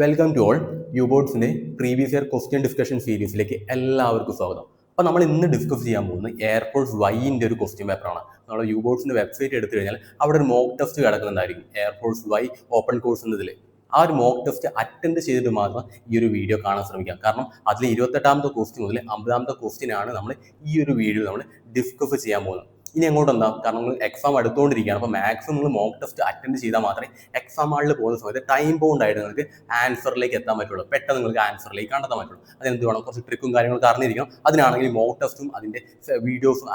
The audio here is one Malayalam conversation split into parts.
വെൽക്കം ടു ഓൾ യുബോർഡ്സിന്റെ പ്രീവിയസ് ഇയർ ക്വസ്റ്റ്യൻ ഡിസ്കഷൻ സീരീസിലേക്ക് എല്ലാവർക്കും സ്വാഗതം. അപ്പോൾ നമ്മൾ ഇന്ന് ഡിസ്കസ് ചെയ്യാൻ പോകുന്നത് എയർഫോഴ്സ് വൈൻ്റെ ഒരു ക്വസ്റ്റ്യൻ പേപ്പറാണ്. നമ്മൾ യുബോർഡ്സിന്റെ വെബ്സൈറ്റ് എടുത്തു കഴിഞ്ഞാൽ അവിടെ ഒരു മോക്ക് ടെസ്റ്റ് കിടക്കുന്നുണ്ടായിരിക്കും, എയർഫോഴ്സ് വൈ ഓപ്പൺ കോഴ്സ് എന്നതിൽ. ആ ഒരു മോക്ക് ടെസ്റ്റ് അറ്റൻഡ് ചെയ്തിട്ട് മാത്രം ഈ ഒരു വീഡിയോ കാണാൻ ശ്രമിക്കാം. കാരണം അതിൽ 28ാമത്തെ ക്വസ്റ്റ്യൻ മുതൽ 50ാമത്തെ ക്വസ്റ്റ്യൻ ആണ് നമ്മൾ ഈ ഒരു വീഡിയോ നമ്മൾ ഡിസ്കസ് ചെയ്യാൻ പോകുന്നത്. ഇനി അങ്ങോട്ട് എന്താ, കാരണം നിങ്ങൾ എക്സാം അടുത്തുകൊണ്ടിരിക്കുകയാണ്. അപ്പോൾ മാക്സിമം നിങ്ങൾ മോക്ക് ടെസ്റ്റ് അറ്റൻഡ് ചെയ്താൽ മാത്രമേ എക്സാം ഹാളിൽ പോകുന്ന സമയത്ത് ടൈം ബൗണ്ട് ആയിട്ട് നിങ്ങൾക്ക് ആൻസറിലേക്ക് എത്താൻ പറ്റുള്ളൂ, പെട്ടെന്ന് നിങ്ങൾക്ക് ആൻസറിലേക്ക് കണ്ടെത്താൻ പറ്റുള്ളൂ. അതിനെന്ത് വേണം, കുറച്ച് ട്രിക്കും കാര്യങ്ങളൊക്കെ അറിഞ്ഞിരിക്കണം. അതിനാണെങ്കിൽ മോക്ക് ടെസ്റ്റും അതിൻ്റെ വീഡിയോസും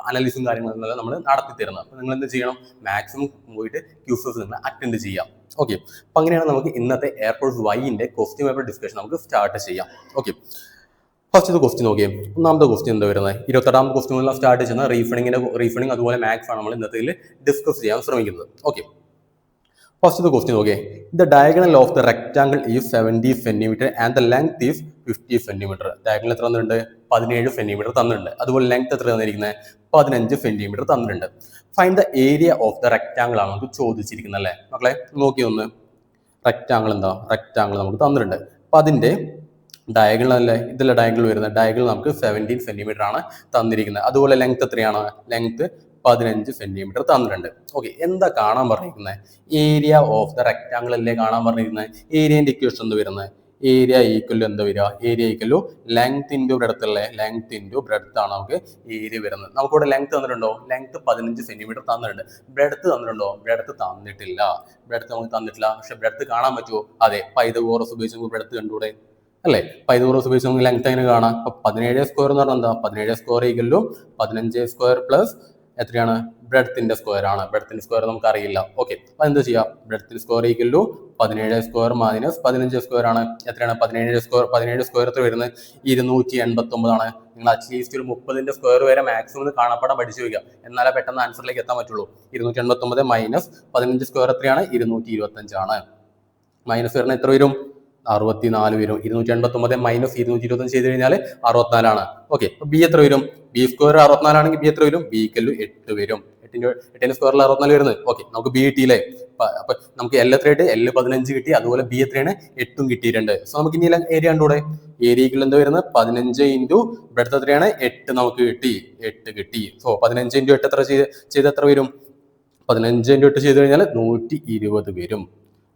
അനലിസും കാര്യങ്ങളെല്ലാം നമ്മൾ നടത്തി തരുന്നത്. അപ്പോൾ നിങ്ങൾ എന്ത് ചെയ്യണം, മാക്സിമം പോയിട്ട് ക്യൂസസ് നിങ്ങൾ അറ്റൻഡ് ചെയ്യാം. ഓക്കെ, അപ്പം അങ്ങനെയാണ് നമുക്ക് ഇന്നത്തെ എയർഫോഴ്സ് വൈൻ്റെ ക്വസ്റ്റ്യൻ പേപ്പർ ഡിസ്കഷൻ നമുക്ക് സ്റ്റാർട്ട് ചെയ്യാം. ഓക്കെ, ഫസ്റ്റ് ക്വസ്റ്റ്യൻ നോക്കിയേ. ഒന്നാമത്തെ ക്വസ്റ്റ്യൻ എന്താ വരുന്നത്, 28ാമത്തെ ക്വസ്റ്റ്യൻ സ്റ്റാർട്ട് ചെയ്യുന്ന റീഫണ്ടിങ് അതുപോലെ മാത്സ് ആണ് നമ്മൾ ഇന്നത്തെ ഡിസ്കസ് ചെയ്യാൻ ശ്രമിക്കുന്നത്. ഓക്കെ, ഫസ്റ്റ് ക്വസ്റ്റ്യൻ നോക്കിയേ. The diagonal of the rectangle is 70 centimetre and the length is 50 centimetre. Diagonal എത്ര തന്നിട്ടുണ്ട്, 17 സെന്റിമീറ്റർ തന്നിട്ടുണ്ട്. അതുപോലെ ലെങ്ത് എത്ര തന്നിരിക്കുന്നത്, 15 സെന്റിമീറ്റർ തന്നിട്ടുണ്ട്. Find the area of the rectangle ആണ് നമുക്ക് ചോദിച്ചിരിക്കുന്നത് അല്ലേ മക്കളെ. നോക്കി ഒന്ന്, റെക്ടാങ്കിൾ എന്താ, റെക്ടാങ്കിൾ നമുക്ക് തന്നിട്ടുണ്ട്. അപ്പൊ അതിന്റെ ഡയഗണൽ അല്ലേ, ഇതിലെ ഡയഗണൽ വരുന്നത്, ഡയഗണൽ നമുക്ക് 17 സെന്റിമീറ്റർ ആണ് തന്നിരിക്കുന്നത്. അതുപോലെ ലെങ്ത് എത്രയാണ്, ലെങ്ത് 15 സെന്റിമീറ്റർ തന്നിട്ടുണ്ട്. ഓക്കെ, എന്താ കാണാൻ പറഞ്ഞിരിക്കുന്നത്, ഏരിയ ഓഫ് ദ റെക്ടാങ്കിൾ അല്ലേ കാണാൻ പറഞ്ഞിരിക്കുന്നത്. ഏരിയന്റെ ഇക്വേഷൻ എന്ത് വരുന്നത്, ഏരിയ ഈക്വൽ എന്താ വരിക, area equal length into breadth അല്ലേ, ലെങ്ത് ഇൻറ്റു ബ്രെഡ്ത്ത് ആണ് നമുക്ക് ഏരിയ വരുന്നത്. നമുക്കിവിടെ ലെങ്ത് തന്നിട്ടുണ്ടോ, ലെങ്ത് 15 സെന്റിമീറ്റർ തന്നിട്ടുണ്ട്. ബ്രെഡ്ത്ത് തന്നിട്ടുണ്ടോ, ബ്രെഡ്ത്ത് തന്നിട്ടില്ല. ബ്രെഡ്ത്ത് നമുക്ക് തന്നിട്ടില്ല, പക്ഷെ ബ്രെഡ്ത്ത് കാണാൻ പറ്റുമോ, അതെ, പൈതഗോറസ് ഉപയോഗിച്ച് നമുക്ക് ബ്രെഡ്ത്ത് കണ്ടുകൂടെ അല്ലേ. പൈതഗോറസ് ഉപയോഗിച്ച് നമുക്ക് ലെങ്ത് എങ്ങനെ കാണാം. അപ്പൊ 17 സ്ക്വയർ എന്ന് പറഞ്ഞാൽ എന്താ, 17 സ്ക്വയർ ഈക്വൽ 15 സ്ക്വയർ പ്ലസ് എത്രയാണ്, ബ്രെഡ്ത്തിന്റെ സ്ക്വയർ ആണ്. ബ്രെഡ്ത്തിന്റെ സ്ക്വയർ നമുക്ക് അറിയില്ല. ഓക്കെ, അപ്പൊ എന്താ ചെയ്യാം, ബ്രെഡ്ത്തിന്റെ square equal 17 square minus 15 square ആണ്. എത്രയാണ് 17 സ്ക്വയർ എത്ര വരുന്നത്, 289 ആണ്. നിങ്ങൾ അറ്റ്ലീസ്റ്റ് ഒരു 30ന്റെ സ്ക്വയർ വരെ മാക്സിമം കാണപ്പെടാൻ പഠിച്ചു വയ്ക്കുക, എന്നാലേ പെട്ടെന്ന് ആൻസറിലേക്ക് എത്താൻ പറ്റുള്ളൂ. 289 മൈനസ് 15 സ്ക്വയർ എത്രയാണ്, 225 ആണ്. മൈനസ് വരുന്ന എത്ര വരും, 64 വരും. 289 മൈനസ് 225 ചെയ്ത് കഴിഞ്ഞാൽ 64 ആണ്. ഓക്കെ, ബി എത്ര വരും, ബി സ്ക്വയർ 64 ആണെങ്കിൽ ബി എത്ര വരും, ബി ഇക്വൽ 8 വരും. 8ന്റെ സ്ക്വയറിൽ 64 വരുന്നത്. ഓക്കെ, നമുക്ക് ബി കിട്ടിയില്ലേ. അപ്പൊ നമുക്ക് എൽ എത്രയായിട്ട്, എൽ 15 കിട്ടി. അതുപോലെ ബി എത്രയാണ്, 8 കിട്ടിയിട്ടുണ്ട്. സോ നമുക്ക് ഇനി ഏരിയ കണ്ടൂടെ, ഏരിയ ഈക്വൽ എന്താ വരുന്നത്, 15 ഇൻറ്റു ബ്രെഡ്ത്ത് എത്രയാണ്, 8 നമുക്ക് കിട്ടി, 8 കിട്ടി. സോ 15 ഇൻറ്റു 8 എത്ര ചെയ്ത് എത്ര വരും, 15 ഇൻറ്റു 8 ചെയ്ത് കഴിഞ്ഞാൽ 120 വരും.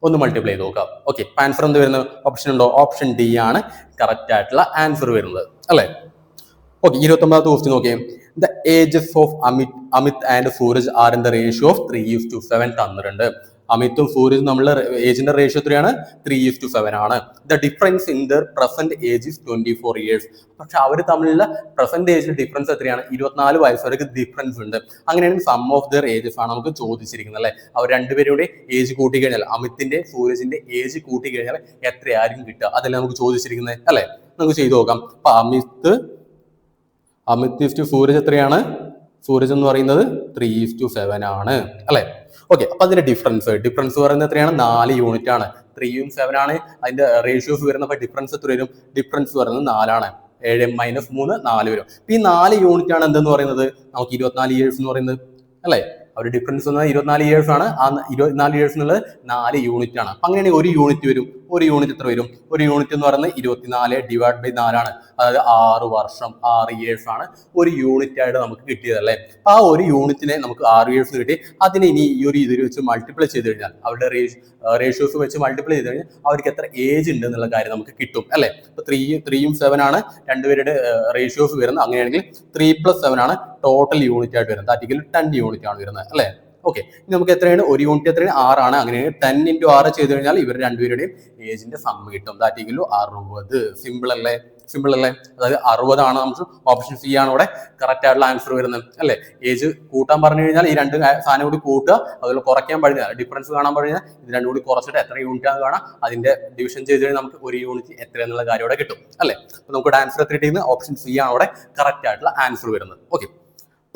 ഒന്ന് മൾട്ടിപ്ലൈ ചെയ്ത് നോക്കാം. ഓക്കെ, ആൻസർ എന്ത് വരുന്നത്, ഓപ്ഷൻ ഉണ്ടോ, ഓപ്ഷൻ ഡി ആണ് കറക്റ്റ് ആയിട്ടുള്ള ആൻസർ വരുന്നത് അല്ലേ. ഓക്കെ, 29ാമത്തെ ക്വസ്റ്റ്യൻ നോക്കിയേ. The ages of Amit and Suraj are in the ratio of 3:7 തന്നിട്ടുണ്ട്. അമിത്തും സൂരജും നമ്മളുടെ ഏജിന്റെ റേഷ്യോ എത്രയാണ്, 3:7 ആണ്. The difference in there present age is 24 years. പക്ഷെ അവർ തമ്മിലുള്ള പ്രസന്റ് ഏജിന്റെ ഡിഫറൻസ് എത്രയാണ്, 24 വയസ്സ് വരെ ഡിഫറൻസ് ഉണ്ട്. അങ്ങനെയാണെങ്കിൽ സം ഓഫ് ദർ ഏജസ് ആണ് നമുക്ക് ചോദിച്ചിരിക്കുന്നത് അല്ലെ. അവർ രണ്ടുപേരുടെ ഏജ് കൂട്ടി കഴിഞ്ഞാൽ, അമിത്തിന്റെ സൂരജിന്റെ ഏജ് കൂട്ടി കഴിഞ്ഞാൽ എത്രയായിരിക്കും കിട്ടുക, അതല്ലേ നമുക്ക് ചോദിച്ചിരിക്കുന്നത് അല്ലെ. നമുക്ക് ചെയ്തു നോക്കാം. അപ്പൊ അമിത് സൂരജ് എത്രയാണ്, സൂരജ് എന്ന് പറയുന്നത് 3:7 ആണ് അല്ലെ. ഓക്കെ, അപ്പൊ അതിന്റെ ഡിഫറൻസ് പറയുന്നത് എത്രയാണ്, 4 യൂണിറ്റ് ആണ്. 3ഉം 7 ആണ് അതിന്റെ റേഷ്യോസ് വരുന്നത്. അപ്പൊ ഡിഫറൻസ് എത്ര വരും, ഡിഫറൻസ് പറയുന്നത് 4 ആണ്. 7 മൈനസ് 3 4 വരും. ഈ 4 യൂണിറ്റ് ആണ് എന്തെന്ന് പറയുന്നത്, നമുക്ക് 24 ഇയേഴ്സ് എന്ന് പറയുന്നത് അല്ലെ. ഒരു ഡിഫറൻസ് വന്നാൽ 24 ഇയേഴ്സ് ആണ്. ആ 24 ഇയേഴ്സ് എന്നുള്ളത് 4 യൂണിറ്റ് ആണ്. അപ്പൊ അങ്ങനെയാണെങ്കിൽ ഒരു യൂണിറ്റ് വരും. ഒരു യൂണിറ്റ് എത്ര വരും, ഒരു യൂണിറ്റ് എന്ന് പറയുന്നത് 24 ഡിവൈഡ് ബൈ 4 ആണ്. അതായത് 6 വർഷം, 6 ഇയേഴ്സ് ആണ് ഒരു യൂണിറ്റ് ആയിട്ട് നമുക്ക് കിട്ടിയത് അല്ലേ. ആ ഒരു യൂണിറ്റിനെ നമുക്ക് 6 ഇയേഴ്സ് കിട്ടി. അതിനെ ഇനി ഈ ഒരു ഇതിൽ വെച്ച് മൾട്ടിപ്ലൈ ചെയ്ത് കഴിഞ്ഞാൽ, അവരുടെ റേഷ്യോസ് വെച്ച് മൾട്ടിപ്ലൈ ചെയ്ത് കഴിഞ്ഞാൽ അവർക്ക് എത്ര ഏജ് ഉണ്ട് എന്നുള്ള കാര്യം നമുക്ക് കിട്ടും അല്ലെ. ഇപ്പൊ 3ഉം 7 ആണ് രണ്ടുപേരുടെ റേഷ്യോസ് വരുന്നത്. അങ്ങനെയാണെങ്കിൽ 3+7 ആണ് ടോട്ടൽ യൂണിറ്റ് ആയിട്ട് വരുന്നത്. ദാറ്റ് ഈക്വൽ 10 യൂണിറ്റ് ആണ് വരുന്നത് അല്ലെ. ഓക്കെ, ഇനി നമുക്ക് എത്രയാണ്, ഒരു യൂണിറ്റ് എത്രയാണ്, 6 ആണ്. അങ്ങനെയാണെങ്കിൽ 10 ഇൻറ്റു 6 ചെയ്ത് കഴിഞ്ഞാൽ ഇവർ രണ്ടുപേരുടെയും ഏജിന്റെ സം കിട്ടും. That equal 60. സിമ്പിൾ അല്ലേ. അതായത് 60 ആണ്. നമുക്ക് ഓപ്ഷൻ സി ആണ് ഇവിടെ കറക്റ്റ് ആയിട്ടുള്ള ആൻസർ വരുന്നത് അല്ലെ. ഏജ് കൂട്ടാൻ പറഞ്ഞു കഴിഞ്ഞാൽ ഈ രണ്ട് സാധനം കൂടി കൂട്ടുക, അതുപോലെ കുറയ്ക്കാൻ പറഞ്ഞാൽ ഡിഫറൻസ് കാണാൻ പറഞ്ഞാൽ ഇത് രണ്ടും കൂടി കുറച്ചിട്ട് എത്ര യൂണിറ്റ് ആണ് കാണാം, അതിന്റെ ഡിവിഷൻ ചെയ്ത് കഴിഞ്ഞാൽ നമുക്ക് ഒരു യൂണിറ്റ് എത്ര എന്നുള്ള കാര്യം ഇവിടെ കിട്ടും അല്ലെ. അപ്പൊ നമുക്ക് ആൻസർ എത്ര കിട്ടിയത്, ഓപ്ഷൻ സി ആണ് ഇവിടെ കറക്റ്റ് ആയിട്ടുള്ള ആൻസർ വരുന്നത്. ഓക്കെ,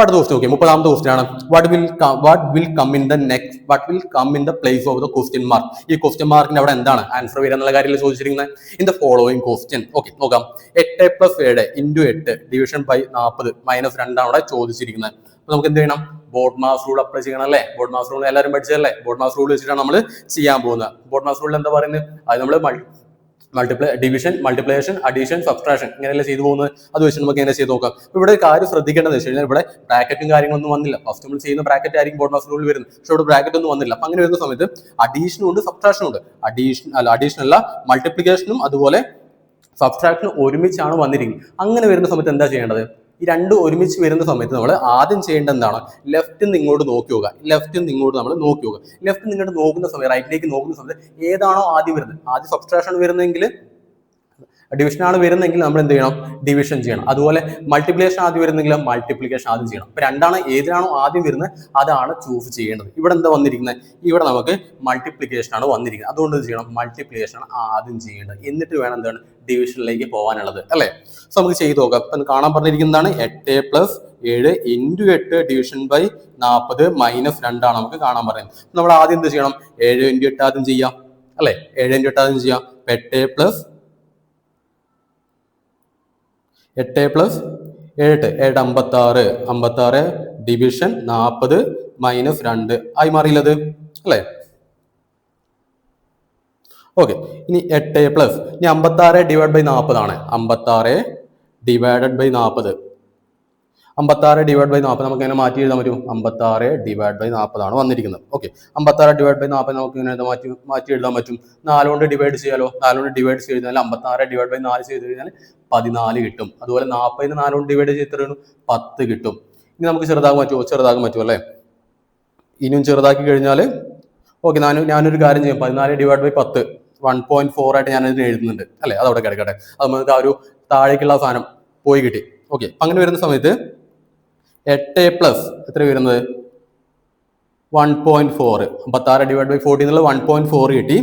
അടുത്ത ക്വസ്റ്റ്യൻ നോക്കിയാൽ 30ാമത്തെ ക്വസ്റ്റ്യൻ ആണ്. What will come in the place of the question mark. ഈ ക്വസ്റ്റ്യൻ മാർക്കിന്റെ അവിടെ എന്താണ് ആൻസർ വരിക എന്നുള്ള കാര്യത്തിൽ ചോദിച്ചിരിക്കുന്നത്. In the following question. Okay, നോക്കാം. 8 + 7 × 8 ഡിവിഷൻ ബൈ 40 -2 ആണ് അവിടെ ചോദിച്ചിരിക്കുന്നത്. അപ്പൊ നമുക്ക് എന്ത് ചെയ്യണം, ബോർഡ് മാസ് റൂൾ അപ്ലൈ ചെയ്യണം അല്ലേ? ബോർഡ് മാസ് റൂൾ എല്ലാവരും പഠിച്ചതല്ലേ? ബോർഡ് മാസ് റൂൾ വെച്ചിട്ടാണ് നമ്മൾ ചെയ്യാൻ പോകുന്നത്. ബോർഡ് മാസ് റൂളിൽ എന്താ പറയുന്നത്? അത് നമ്മൾ ഡിവിഷൻ, മൾട്ടിപ്ലിക്കേഷൻ, അഡീഷൻ, സബ്ട്രാക്ഷൻ ഇങ്ങനെയല്ലേ ചെയ്തു പോകുന്നത്. അത് വെച്ച് നമുക്ക് എങ്ങനെ ചെയ്ത് നോക്കാം. ഇവിടെ കാര്യം ശ്രദ്ധിക്കേണ്ടത് വെച്ച് കഴിഞ്ഞാൽ ഇവിടെ ബ്രാക്കറ്റും കാര്യങ്ങളൊന്നും വന്നില്ല. ഫസ്റ്റ് നമ്മൾ ചെയ്യുന്ന ബ്രാക്കറ്റ് ആയിരിക്കും ബോർഡ് മാസ് റൂളിൽ വരുന്നത്. പക്ഷെ ഇവിടെ ബ്രാക്കറ്റ് ഒന്നും വന്നില്ല. അപ്പൊ അങ്ങനെ വരുന്ന സമയത്ത് അഡീഷനും ഉണ്ട് സബ്ട്രാക്ഷനും ഉണ്ട്. അഡീഷൻ അല്ല, മൾട്ടിപ്ലിക്കേഷനും അതുപോലെ സബ്ട്രാക്ഷനും ഒരുമിച്ചാണ് വന്നിരിക്കുന്നത്. അങ്ങനെ വരുന്ന സമയത്ത് എന്താ ചെയ്യേണ്ടത്? ഈ രണ്ട് ഒരുമിച്ച് വരുന്ന സമയത്ത് നമ്മൾ ആദ്യം ചെയ്യേണ്ടത് എന്താണ്? ലെഫ്റ്റിൽ നിന്ന് ഇങ്ങോട്ട് നോക്കി നോക്കുക. ലെഫ്റ്റിൽ നിന്ന് ഇങ്ങോട്ട് നമ്മൾ നോക്കി നോക്കുക. ലെഫ്റ്റിൽ നിന്ന് ഇങ്ങോട്ട് നോക്കുന്ന സമയത്ത്, റൈറ്റിലേക്ക് നോക്കുന്ന സമയത്ത് ഏതാണോ ആദ്യം വരുന്നത്, ആദ്യം സബ്ട്രാക്ഷൻ വരുന്നതെങ്കിൽ ഡിവിഷൻ ആണ് വരുന്നെങ്കിൽ നമ്മൾ എന്ത് ചെയ്യണം? ഡിവിഷൻ ചെയ്യണം. അതുപോലെ മൾട്ടിപ്ലിക്കേഷൻ ആദ്യം വരുന്നെങ്കിൽ മൾട്ടിപ്ലിക്കേഷൻ ആദ്യം ചെയ്യണം. അപ്പൊ രണ്ടാണ്, ഏതിനാണോ ആദ്യം വരുന്നത് അതാണ് ചൂസ് ചെയ്യേണ്ടത്. ഇവിടെ എന്താ വന്നിരിക്കുന്നത്? ഇവിടെ നമുക്ക് മൾട്ടിപ്ലിക്കേഷൻ ആണ് വന്നിരിക്കുന്നത്. അതുകൊണ്ട് എന്ത് ചെയ്യണം? മൾട്ടിപ്ലിക്കേഷൻ ആണ് ആദ്യം ചെയ്യേണ്ടത്. എന്നിട്ട് വേണം എന്താണ്? ഡിവിഷനിലേക്ക് പോകാനുള്ളത് അല്ലേ? സോ നമുക്ക് ചെയ്ത് നോക്കാം. ഇപ്പൊ കാണാൻ പറഞ്ഞിരിക്കുന്നതാണ് 8 + 7 × 8 ഡിവിഷൻ ബൈ 40 - 2 ആണ് നമുക്ക് കാണാൻ പറയുന്നത്. നമ്മൾ ആദ്യം എന്ത് ചെയ്യണം? 7 × 8 ആദ്യം ചെയ്യാം അല്ലെ? 7 × 8 ആദ്യം ചെയ്യാം. 8 + 8 + 7 56 56 ഡിവിഷൻ 40 - 2 ആയി മാറിയില്ലത് അല്ലേ? ഓക്കെ, ഇനി 8 പ്ലസ് ഇനി 56 ഡിവൈഡ് ബൈ 40 ആണ്. 56 ഡിവൈഡഡ് ബൈ 40 56 ഡിവൈഡ് ബൈ 40 നമുക്ക് എങ്ങനെ മാറ്റി എഴുതാൻ പറ്റും? 56 ഡിവൈഡ് ബൈ 40 ആണ് വന്നിരിക്കുന്നത്. ഓക്കെ, 56 ഡിവൈഡ് ബൈ 40 നമുക്ക് ഇങ്ങനെ മാറ്റി എഴുതാൻ പറ്റും. 4 കൊണ്ട് ഡിവൈഡ് ചെയ്യാലോ. 4 കൊണ്ട് ഡിവൈഡ് ചെയ്ത് കഴിഞ്ഞാൽ 56 ഡിവൈഡ് ബൈ 4 ചെയ്ത് കഴിഞ്ഞാൽ 14 കിട്ടും. അതുപോലെ 40 4 കൊണ്ട് ഡിവൈഡ് ചെയ്ത് എത്രയാണ്? 10 കിട്ടും. ഇനി നമുക്ക് ചെറുതാക്കാൻ പറ്റുമോ? ചെറുതാക്കാൻ പറ്റുമോ അല്ലേ? ഇനിയും ചെറുതാക്കി കഴിഞ്ഞാൽ ഓക്കെ, ഞാനൊരു കാര്യം ചെയ്യും. 14 ഡിവൈഡ് ബൈ 10 1.4 ആയിട്ട് ഞാനതിന് എഴുതുന്നുണ്ട് അല്ലെ? അതവിടെ കിടക്കട്ടെ. അത് നമുക്ക് ആ ഒരു താഴേക്കുള്ള സാധനം പോയി കിട്ടി. ഓക്കെ, അങ്ങനെ വരുന്ന സമയത്ത് 8 പ്ലസ് എത്ര വരുന്നത്? 1.4. 56 ഡിവൈഡ് ബൈ 40 എന്നുള്ള 1.4 കിട്ടി.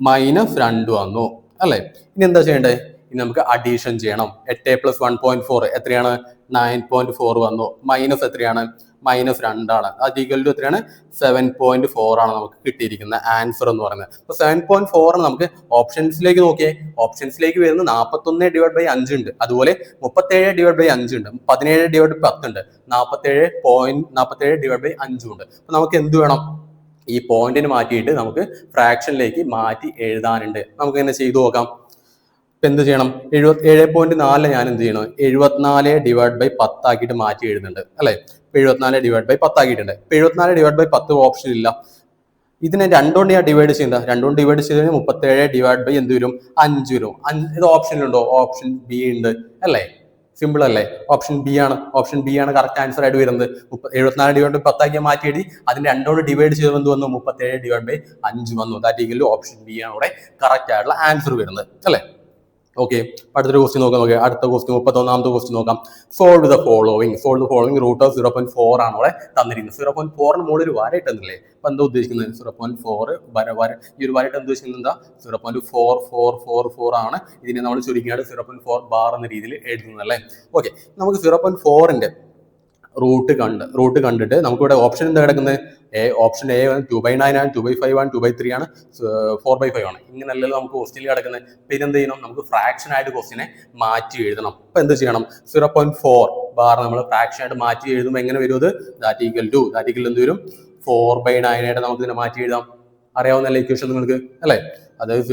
-2 വന്നു അല്ലെ? ഇനി എന്താ ചെയ്യേണ്ടത്? ഇനി നമുക്ക് അഡീഷൻ ചെയ്യണം. 8 + 1.4 എത്രയാണ്? 9.4 വന്നു. മൈനസ് എത്രയാണ്? -2 ആണ്. അത് ഈക്വൽ ടു എത്രയാണ്? 7.4 ആണ് നമുക്ക് കിട്ടിയിരിക്കുന്ന ആൻസർ എന്ന് പറയുന്നത്. അപ്പൊ 7.4 നമുക്ക് ഓപ്ഷൻസിലേക്ക് നോക്കിയേ. ഓപ്ഷൻസിലേക്ക് വരുന്ന 41 ഡിവൈഡ് ബൈ 5 ഉണ്ട്. അതുപോലെ 37 ഡിവൈഡ് ബൈ 5 ഉണ്ട്. 17 ഡിവൈഡ് ബൈ 10 ഉണ്ട്. 47 ഡിവൈഡ് ബൈ 5 ഉണ്ട്. അപ്പൊ നമുക്ക് എന്ത് വേണം? ഈ പോയിന്റിന് മാറ്റിയിട്ട് നമുക്ക് ഫ്രാക്ഷനിലേക്ക് മാറ്റി എഴുതാനുണ്ട്. നമുക്ക് എങ്ങനെ ചെയ്തു നോക്കാം. ഇപ്പൊ എന്ത് ചെയ്യണം? 77.4 ഞാൻ എന്ത് ചെയ്യണം? 74 ഡിവൈഡ് ബൈ 10 ആക്കിയിട്ട് മാറ്റി എഴുതുന്നുണ്ട് അല്ലെ? 74 ഡിവൈഡ് ബൈ 10 ആക്കിയിട്ടുണ്ട്. 74 ഡിവൈഡ് ബൈ 10 ഓപ്ഷൻ ഇല്ല. ഇതിനെ 2 കൊണ്ട് ഞാൻ ഡിവൈഡ് ചെയ്യുന്നത്. 2 കൊണ്ട് ഡിവൈഡ് ചെയ്ത് കഴിഞ്ഞാൽ 37 ഡിവൈഡ് ബൈ എന്ത് വരും? 5 വരും. ഇത് ഓപ്ഷനിലുണ്ടോ? ഓപ്ഷൻ ബി ഉണ്ട് അല്ലേ? സിമ്പിൾ അല്ലേ? ഓപ്ഷൻ ബി ആണ്. ഓപ്ഷൻ ബി ആണ് കറക്റ്റ് ആൻസർ ആയിട്ട് വരുന്നത്. 74 ഡിവൈഡ് ബൈ 10 ആക്കി മാറ്റി എഴുതി. അതിന് 2 കൊണ്ട് ഡിവൈഡ് ചെയ്ത് എന്ത് വന്നു? 37 ഡിവൈഡ് ബൈ 5 വന്നു. That equal to option B ആണ് ഇവിടെ കറക്റ്റ് ആയിട്ടുള്ള ആൻസർ വരുന്നത് അല്ലേ? ഓക്കെ, അടുത്തൊരു ക്വസ്റ്റ്യൻ നോക്കാം. അടുത്ത ക്വസ്റ്റ്യൻ 31ാമത്തെ ക്വസ്റ്റ്യൻ നോക്കാം. Solve the following. Root of 0.4 ആണ് അവിടെ തന്നിരിക്കുന്നത്. 0.4 മുകളിൽ ഒരു വര ഇട്ടെന്നില്ലേ? അപ്പൊ എന്താ ഉദ്ദേശിക്കുന്നത്? 0.4 വര ഈ ഒരു വര ഇട്ട് ഉദ്ദേശിക്കുന്നത് എന്താ? 0.4444 ആണ്. ഇതിനെ നമ്മൾ ചുരുക്കിയാണ് 0.4 ബാർ എന്ന രീതിയിൽ എഴുതുന്നത് അല്ലേ? ഓക്കെ, നമുക്ക് 0.4ന്റെ റൂട്ട് കണ്ടിട്ട് നമുക്കിവിടെ ഓപ്ഷൻ എന്താ കിടക്കുന്നത്? ഓപ്ഷൻ എ 2/9 ആണ്, 2/5 ആണ്, 2/3 ആണ്, 4/5 ആണ്. ഇങ്ങനെയല്ലല്ലോ നമുക്ക് ക്വസ്റ്റ്യനിൽ കിടക്കുന്നത്. പിന്നെ എന്ത് ചെയ്യണം? നമുക്ക് ഫ്രാക്ഷൻ ആയിട്ട് ക്വസ്റ്റ്യനെ മാറ്റി എഴുതണം. അപ്പൊ എന്ത് ചെയ്യണം? 0.4 ബാർ നമ്മൾ ഫ്രാക്ഷൻ ആയിട്ട് മാറ്റി എഴുതുമ്പോൾ എങ്ങനെ വരും? അത് ദാറ്റ് ഈക്വൽ ടു എന്ത് വരും? 4/9 ആയിട്ട് നമുക്ക് ഇതിനെ മാറ്റി എഴുതാം. അറിയാവുന്നല്ലേ ഇക്വേഷൻ നിങ്ങൾക്ക് അല്ലെ? അതായത്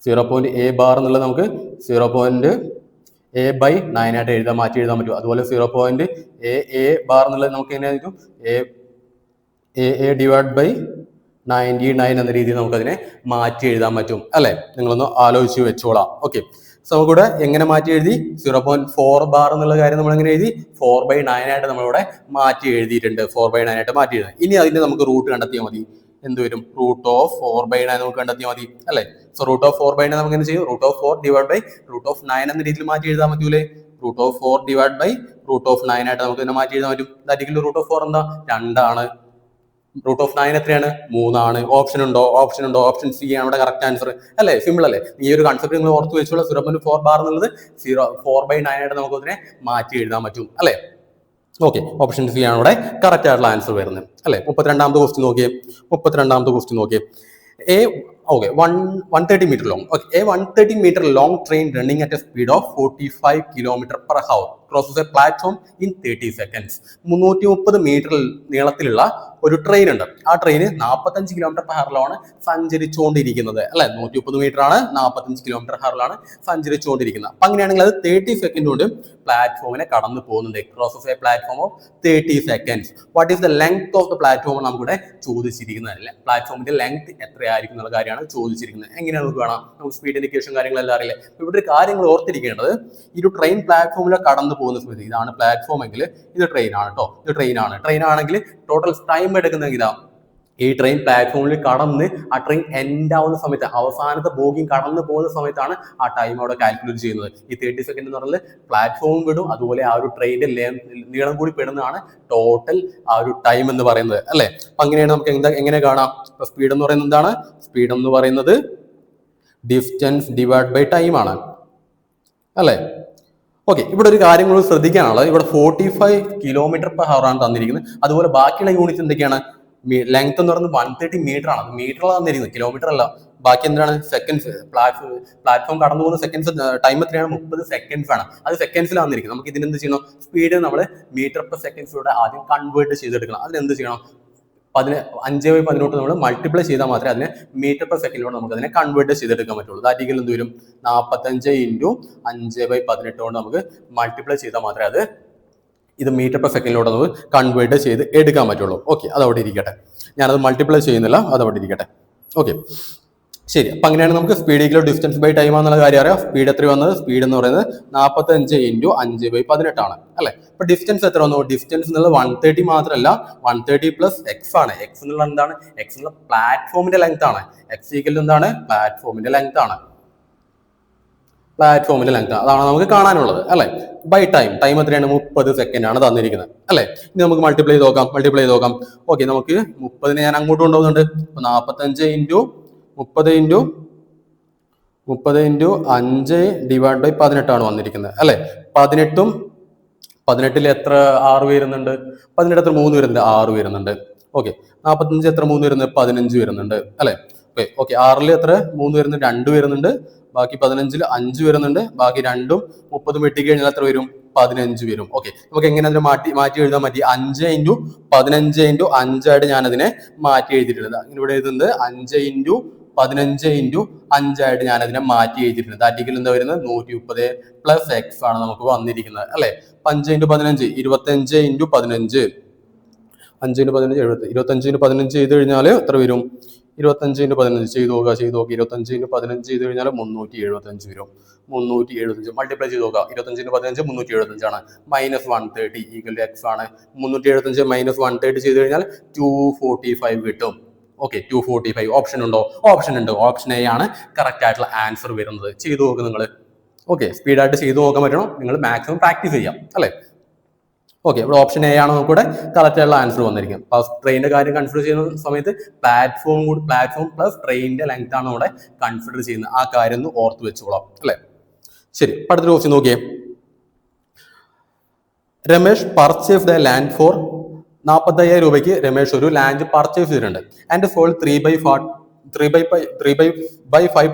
0.a ബാർ എന്നുള്ളത് നമുക്ക് 0.a/9 ആയിട്ട് മാറ്റി എഴുതാൻ പറ്റും. അതുപോലെ 0.a ബാർ എന്നുള്ളത് നമുക്ക് എങ്ങനെയായിരിക്കും? a ഡിവൈഡ് ബൈ 99 എന്ന രീതിയിൽ നമുക്ക് അതിനെ മാറ്റി എഴുതാൻ പറ്റും അല്ലെ? നിങ്ങളൊന്ന് ആലോചിച്ച് വെച്ചോളാം. ഓക്കെ, സോ നമുക്കിവിടെ എങ്ങനെ മാറ്റി എഴുതി? 0.4 ബാർ എന്നുള്ള കാര്യം നമ്മൾ എങ്ങനെ എഴുതി? 4/9 ആയിട്ട് നമ്മളിവിടെ മാറ്റി എഴുതിയിട്ടുണ്ട്. 4/9 ആയിട്ട് മാറ്റി എഴുതാം. ഇനി അതിന്റെ നമുക്ക് റൂട്ട് കണ്ടെത്തിയാൽ മതി. എന്ത് വരും? റൂട്ട് ഓഫ് 4/9 നമുക്ക് കണ്ടെത്തിയാൽ മതി അല്ലെ? സോ റൂട്ട് ഓഫ് 4/9 നമുക്ക് എന്ത് ചെയ്യും? Root of 4 divide by root of 9 എന്ന രീതിയിൽ മാറ്റി എഴുതാൻ പറ്റൂലേ? Root of 4 divide by root of 9 ആയിട്ട് നമുക്ക് ഇതിനെ മാറ്റി എഴുതാൻ പറ്റും. ദാറ്റ് റൂട്ട് ഓഫ് 4 എന്താ? 2 ആണ്. റൂട്ട് ഓഫ് 9 എത്രയാണ്? 3 ആണ്. ഓപ്ഷൻ ഉണ്ടോ? ഓപ്ഷൻ സി ആണ് ഇവിടെ കറക്റ്റ് ആൻസർ അല്ലേ? സിമ്പിൾ അല്ലേ? ഈ ഒരു കൺസെപ്റ്റ് നിങ്ങൾ ഓർത്ത് വെച്ചോളൂ. 0.4 ബാർ എന്നുള്ളത് 4/9 ആയിട്ട് നമുക്ക് ഇതിനെ മാറ്റി എഴുതാൻ പറ്റും അല്ലേ? ഓക്കെ, ഓപ്ഷൻ സി ആണ് ഇവിടെ കറക്റ്റ് ആയിട്ടുള്ള ആൻസർ വരുന്നത് അല്ലെ? 32ാമത്തെ ക്വസ്റ്റ്യൻ നോക്കിയേ. Okay, 130 meter long. Okay, a 130 meter long train running at a speed of 45 km/h crosses a platform in 30 seconds. 330 metre നീളത്തിലുള്ള ഒരു ട്രെയിൻ ഉണ്ട്. ആ ട്രെയിന് 45 km/h സഞ്ചരിച്ചുകൊണ്ടിരിക്കുന്നത് അല്ലെ. 130 മീറ്റർ ആണ്, 45 km/h സഞ്ചരിച്ചുകൊണ്ടിരിക്കുന്നത്. അപ്പൊ അങ്ങനെയാണെങ്കിൽ അത് 30 സെക്കൻഡ് കൊണ്ട് പ്ലാറ്റ്ഫോമിനെ കടന്നു പോകുന്നുണ്ട്. Crosses a platform of 30 seconds. What is the length of the platform നമുക്കിവിടെ ചോദിച്ചിരിക്കുന്നത്. പ്ലാറ്റ്ഫോമിന്റെ ലെങ്ത് എത്രയായിരിക്കും എന്നുള്ള കാര്യമാണ് ചോദിച്ചിരിക്കുന്നത്. എങ്ങനെയാണ് നമുക്ക് കാണാം, നമുക്ക് സ്പീഡ് ഇൻഡിക്കേഷൻ കാര്യങ്ങളെല്ലാം അറിയില്ലേ. ഇവിടെ ഒരു കാര്യങ്ങൾ ഓർത്തിരിക്കേണ്ടത്, ഈ ഒരു ട്രെയിൻ പ്ലാറ്റ്ഫോമിൽ കടന്നു പോകുന്ന സമയത്ത് ഇതാണ് പ്ലാറ്റ്ഫോം എങ്കിൽ ഇത് ട്രെയിൻ ആണ് കേട്ടോ. ഇത് ട്രെയിൻ ആണെങ്കിൽ ടോട്ടൽ ടൈം എടുക്കുന്നെങ്കിൽ ഇതാ ഈ ട്രെയിൻ പ്ലാറ്റ്ഫോമിൽ കടന്ന് ആ ട്രെയിൻ എൻഡ് ആവുന്ന സമയത്ത്, അവസാനത്തെ ബോഗിയും കടന്നു പോകുന്ന സമയത്താണ് ആ ടൈം അവിടെ കാൽക്കുലേറ്റ് ചെയ്യുന്നത്. ഈ 30 സെക്കൻഡ് എന്ന് പറഞ്ഞാൽ പ്ലാറ്റ്ഫോം വിടും, അതുപോലെ ആ ഒരു ട്രെയിനിന്റെ നീളം കൂടി പെടുന്നതാണ് ടോട്ടൽ ആ ഒരു ടൈം എന്ന് പറയുന്നത് അല്ലെ. അപ്പൊ അങ്ങനെയാണ് നമുക്ക് എങ്ങനെ കാണാം. സ്പീഡ് എന്ന് പറയുന്നത് എന്താണ്? സ്പീഡ് എന്ന് പറയുന്നത് ഡിസ്റ്റൻസ് ഡിവൈഡ് ബൈ ടൈം ആണ് അല്ലെ. ഓക്കെ, ഇവിടെ ഒരു കാര്യം കൂടി ശ്രദ്ധിക്കാനുള്ളത്, ഇവിടെ 45 km/h ആണ് തന്നിരിക്കുന്നത്. അതുപോലെ ബാക്കിയുള്ള യൂണിറ്റ് എന്തൊക്കെയാണ്? ലെങ്ത് എന്ന് പറയുന്നത് 130 മീറ്റർ ആണ്. മീറ്ററിലാണ് തന്നിരിക്കുന്നത്, കിലോമീറ്റർ അല്ല. ബാക്കി എന്താണ്? സെക്കൻഡ്സ്. പ്ലാറ്റ്ഫോം കടന്നു പോകുന്ന സെക്കൻഡ്സ് ടൈം എത്രയാണ്? 30 സെക്കൻഡ്സ് ആണ്. അത് സെക്കൻഡ്സിലാണ് തന്നിരിക്കുന്നത്. നമുക്ക് ഇതിനെന്ത് ചെയ്യണം? സ്പീഡ് നമ്മൾ മീറ്റർ പെർ സെക്കൻഡ്സിലൂടെ ആദ്യം കൺവേർട്ട് ചെയ്തെടുക്കണം. അതിനെന്ത് ചെയ്യണം? 5/18 നമ്മൾ മൾട്ടിപ്ലൈ ചെയ്താൽ മാത്രമേ അതിനെ മീറ്റർ പെർ സെക്കൻഡിലൂടെ നമുക്ക് അതിനെ കൺവേർട്ട് ചെയ്തെടുക്കാൻ പറ്റുള്ളൂ. ദാറ്റിക്കൽ എന്ത് വരും? 45 × 5/18 കൊണ്ട് നമുക്ക് മൾട്ടിപ്ലൈ ചെയ്താൽ മാത്രമേ അത് ഇത് മീറ്റർ പെർ സെക്കൻഡിലൂടെ നമുക്ക് കൺവേർട്ട് ചെയ്ത് എടുക്കാൻ പറ്റുള്ളൂ. ഓക്കെ, അതവിടെ ഇരിക്കട്ടെ. ഞാനത് മൾട്ടിപ്ലൈ ചെയ്യുന്നില്ല, അതവിടെ ഇരിക്കട്ടെ. ഓക്കെ, ശരി. അപ്പൊ അങ്ങനെയാണ് നമുക്ക് speed equal distance by time എന്നുള്ള കാര്യം അറിയാം. സ്പീഡ് എത്ര വന്നത്? സ്പീഡ് എന്ന് പറയുന്നത് 45 × 5/18 ആണ് അല്ലെ. അപ്പൊ ഡിസ്റ്റൻസ് എത്ര വന്നു? ഡിസ്റ്റൻസ് എന്നുള്ളത് 130 മാത്രമല്ല, 130 പ്ലസ് എക്സ് ആണ്. എക്സ് എന്നുള്ള എന്താണ്? എക്സ് എന്നുള്ള പ്ലാറ്റ്ഫോമിന്റെ ലെങ്ത് ആണ്. എക്സ് ഈക്വൽ എന്താണ്? പ്ലാറ്റ്ഫോമിന്റെ ലെങ്ത് ആണ്. പ്ലാറ്റ്ഫോമിന്റെ ലെങ്ത് അതാണ് നമുക്ക് കാണാനുള്ളത് അല്ലെ. ബൈ ടൈം എത്രയാണ്? 30 സെക്കൻഡ് ആണ് തന്നിരിക്കുന്നത് അല്ലെ. ഇനി നമുക്ക് മൾട്ടിപ്ലൈ ചെയ്ത് നോക്കാം. ഓക്കെ, നമുക്ക് 30 ഞാൻ അങ്ങോട്ട് കൊണ്ടുപോകുന്നുണ്ട്. 45 × 30 × 5 ഡിവൈഡ് ബൈ 18 ആണ് വന്നിരിക്കുന്നത് അല്ലെ. 18 എത്ര 6 വരുന്നുണ്ട്? 18 എത്ര 3 വരുന്നുണ്ട്? 6 വരുന്നുണ്ട്. ഓക്കെ, 45 എത്ര 3 വരുന്നത്? 15 വരുന്നുണ്ട് അല്ലെ. ഓക്കെ, 6 എത്ര 3 വരുന്നുണ്ട്? 2 വരുന്നുണ്ട്. ബാക്കി 15 5 വരുന്നുണ്ട്. ബാക്കി 2ഉം 30 വെട്ടിക്കഴിഞ്ഞാൽ എത്ര വരും? 15 വരും. ഓക്കെ, നമുക്ക് എങ്ങനെ അതിനെ മാറ്റി എഴുതാൻ പറ്റി? 5 × 15 × 5 ആയിട്ട് ഞാൻ അതിനെ മാറ്റി എഴുതിയിട്ടുണ്ട്. ഇവിടെ എഴുതുന്നത് 5 × 15 × 5 ആയിട്ട് ഞാൻ അതിനെ മാറ്റി എഴുതിയിട്ടുണ്ട്. ദാറ്റിക്കൽ എന്താ വരുന്നത്? 130 പ്ലസ് എക്സ് ആണ് നമുക്ക് വന്നിരിക്കുന്നത് അല്ലെ. 5 × 15 25 × 15 5 × 15 70. 25 × 15 ചെയ്ത് കഴിഞ്ഞാൽ എത്ര വരും? 25 × 15 ചെയ്ത് നോക്കുക. 25 × 15 ചെയ്ത് കഴിഞ്ഞാൽ 375 വരും. 375 മൾട്ടിപ്ലൈ ചെയ്ത് നോക്കുക. 25 × 15 375 ആണ്. -130 ഈക്വൽ എക്സ് ആണ്. 375 - 130 ചെയ്ത് കഴിഞ്ഞാൽ 245 കിട്ടും. ഓക്കെ, 245. ഓപ്ഷൻ ഉണ്ടോ? ഓപ്ഷൻ ഉണ്ട്. ഓപ്ഷൻ എ ആണ് കറക്റ്റ് ആയിട്ടുള്ള ആൻസർ വരുന്നത്. ചെയ്തു നോക്കുക നിങ്ങൾ. ഓക്കെ, സ്പീഡായിട്ട് ചെയ്തു നോക്കാൻ പറ്റണം. നിങ്ങൾ മാക്സിമം പ്രാക്ടീസ് ചെയ്യാം അല്ലെ. ഓക്കെ, ഇവിടെ ഓപ്ഷൻ എ ആണ് നമുക്കിവിടെ കറക്റ്റ് ആയിട്ടുള്ള ആൻസർ വന്നിരിക്കും. അപ്പൊ ട്രെയിനിന്റെ കാര്യം കൺസിഡർ ചെയ്യുന്ന സമയത്ത് പ്ലാറ്റ്ഫോം പ്ലസ് ട്രെയിനിന്റെ ലെങ്ത് ആണ് ഇവിടെ കൺസിഡർ ചെയ്യുന്നത്. ആ കാര്യം ഒന്ന് ഓർത്ത് വെച്ചോളാം അല്ലെ. ശരി, അടുത്ത ക്വസ്റ്റ്യൻ നോക്കിയേ. Ramesh purchased a land for 45,000 രൂപയ്ക്ക് രമേഷ് ഒരു ലാൻഡ് പർച്ചേസ് ചെയ്തിട്ടുണ്ട്. And fall 3/5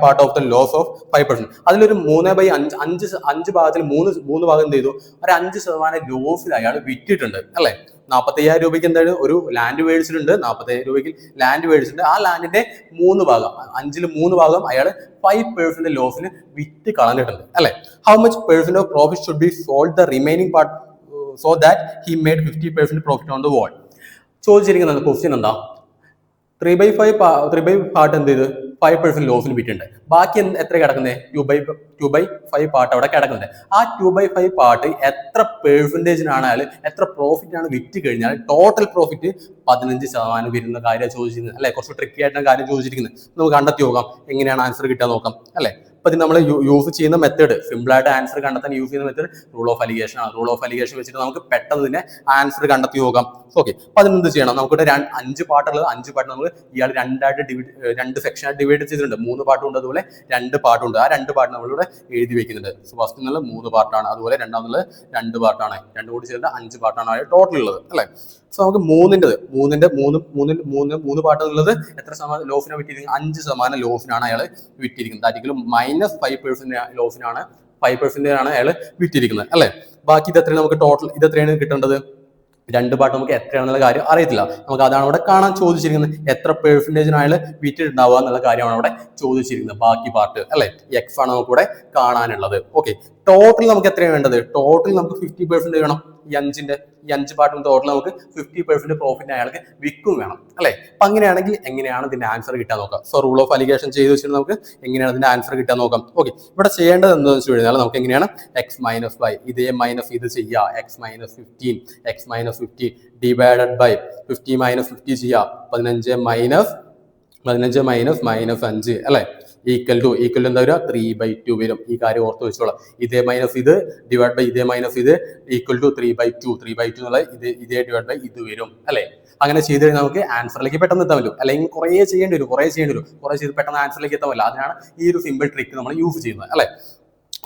part of the loss of 5%. അതിലൊരു 3/5 5 ഭാഗത്തിൽ മൂന്ന് ഭാഗം എന്ത് ചെയ്തു? ഒരു 5% ലോസിൽ അയാൾ വിറ്റിട്ടുണ്ട് അല്ലെ. 45,000 രൂപയ്ക്ക് എന്താണ് ഒരു ലാൻഡ് മേടിച്ചിട്ടുണ്ട്. 45,000 രൂപയ്ക്ക് ലാൻഡ് മേടിച്ചിട്ടുണ്ട്. ആ ലാൻഡിന്റെ 3 ഭാഗം 5ൽ 3 ഭാഗം അയാൾ 5% ലോസിന് വിറ്റ് കളഞ്ഞിട്ടുണ്ട് അല്ലെ. How much % of profit should be sold the remaining part so that he made 50% profit on the wall. ചോദിച്ചിരിക്കുന്നത് ക്വസ്റ്റ്യൻ എന്താ? 3/5 പാർട്ട് എന്ത് ചെയ്ത് 5% ലോസിന് വിറ്റിട്ടുണ്ട്. ബാക്കി എത്ര കിടക്കുന്നത്? 2/5 പാർട്ട് അവിടെ കിടക്കുന്നത്. ആ 2/5 പാർട്ട് എത്ര പെർസെന്റേജിനാണ് അയാൾ എത്ര പ്രോഫിറ്റ് ആണ് വിറ്റ് കഴിഞ്ഞാൽ ടോട്ടൽ പ്രോഫിറ്റ് 15% വരുന്ന കാര്യം ചോദിച്ചിരിക്കുന്നത് അല്ലെ. കുറച്ച് ട്രിക്കി ആയിട്ടാണ് കാര്യം ചോദിച്ചിരിക്കുന്നത്. നമുക്ക് കണ്ടെത്തി നോക്കാം എങ്ങനെയാണ് ആൻസർ കിട്ടാൻ നോക്കാം അല്ലെ. അപ്പൊ ഇത് നമ്മൾ യൂസ് ചെയ്യുന്ന മെത്തേഡ്, സിമ്പിൾ ആയിട്ട് ആൻസർ കണ്ടെത്താൻ യൂസ് ചെയ്യുന്ന മെത്തേഡ് റൂൾ ഓഫ് അലിഗേഷൻ ആണ്. റൂൾ ഓഫ് അലിഗേഷൻ വെച്ചിട്ട് നമുക്ക് പെട്ടെന്ന് തന്നെ ആൻസർ കണ്ടെത്തി നോക്കാം. ഓക്കെ, അപ്പൊ അതിനെന്ത് ചെയ്യണം? നമുക്കിവിടെ 5 പാർട്ടുള്ളത്. 5 പാർട്ട് നമ്മൾ ഇയാൾ 2 സെക്ഷനായിട്ട് ഡിവൈഡ് ചെയ്തിട്ടുണ്ട്. 3 പാർട്ടുണ്ട്, അതുപോലെ 2 പാർട്ടുണ്ട്. ആ 2 പാർട്ട് നമ്മളിവിടെ എഴുതി വെക്കുന്നുണ്ട്. ഫസ്റ്റ് എന്നുള്ള 3 പാർട്ടാണ്, അതുപോലെ രണ്ടാമതുള്ളത് 2 പാർട്ടാണ്. 2 കൂടി ചേർത്ത് 5 പാർട്ടാണ് ടോട്ടൽ ഉള്ളത് അല്ലെ. സോ നമുക്ക് 3 പാർട്ട് ഉള്ളത് എത്ര ശതമാനം ലോസിനാണ് വിറ്റിരിക്കുന്നത്? 5% ലോസിനാണ് അയാൾ വിറ്റിരിക്കുന്നത്. ആയിരിക്കും -5% ലോസിനാണ് 5% ആണ് അയാൾ വിറ്റിരിക്കുന്നത് അല്ലെ. ബാക്കി ഇത് എത്രയാണ് നമുക്ക് ടോട്ടൽ ഇത് എത്രയാണ് കിട്ടേണ്ടത്? രണ്ട് പാർട്ട് നമുക്ക് എത്രയാണെന്നുള്ള കാര്യം അറിയത്തില്ല. നമുക്ക് അതാണ് അവിടെ കാണാൻ ചോദിച്ചിരിക്കുന്നത്. എത്ര പെർസെന്റേജിനാണ് വിറ്റിട്ടുണ്ടാവുക എന്നുള്ള കാര്യമാണ് അവിടെ ചോദിച്ചിരിക്കുന്നത്. ബാക്കി പാർട്ട് അല്ലെ എക്സ് ആണ് നമുക്ക് ഇവിടെ കാണാനുള്ളത്. ഓക്കെ, ടോട്ടൽ നമുക്ക് എത്രയാണ് വേണ്ടത്? ടോട്ടൽ നമുക്ക് 50% വേണം. ഈ അഞ്ച് പാർട്ടും ടോട്ടൽ നമുക്ക് 50% പ്രോഫിറ്റ് അയാൾക്ക് വിൽക്കും വേണം അല്ലെ. അപ്പൊ അങ്ങനെയാണെങ്കിൽ എങ്ങനെയാണ് ഇതിന്റെ ആൻസർ കിട്ടാൻ നോക്കാം. സോ റൂൾ ഓഫ് അലിഗേഷൻ ചെയ്ത് വെച്ചിട്ട് നമുക്ക് എങ്ങനെയാണ് ഇതിന്റെ ആൻസർ കിട്ടാൻ നോക്കാം. ഓക്കെ, ഇവിടെ ചെയ്യേണ്ടത് എന്താണെന്ന് വെച്ച് കഴിഞ്ഞാൽ നമുക്ക് എങ്ങനെയാണ് എക്സ് മൈനസ് 5 ഇതേ മൈനസ് ഇത് ചെയ്യുക. X minus 15 divided by 50 minus 50 ചെയ്യുക. 15 മൈനസ് 5 അല്ലെ ഈക്വൽ ടു എന്താ വരിക? 3/2 വരും. ഈ കാര്യം ഓർത്ത് വെച്ചോളാം. ഇതേ മൈനസ് ഇത് ഡിവൈഡ് ബൈ ഇതേ മൈനസ് ഇത് ഈക്വൽ ടു 3/2 എന്നുള്ള ഇതേ ഡിവൈഡ് ബൈ ഇത് വരും അല്ലെ. അങ്ങനെ ചെയ്ത് കഴിഞ്ഞാൽ നമുക്ക് ആൻസറിലേക്ക് പെട്ടെന്ന് എത്താൻ പറ്റും. അല്ലെങ്കിൽ കുറേ ചെയ്യേണ്ടി വരും. കുറേ ചെയ്ത് പെട്ടെന്ന് ആൻസറിലേക്ക് എത്താൻ പറ്റില്ല. അതിനാണ് ഈ ഒരു സിമ്പിൾ ട്രിക്ക് നമ്മൾ യൂസ് ചെയ്യുന്നത് അല്ലെ.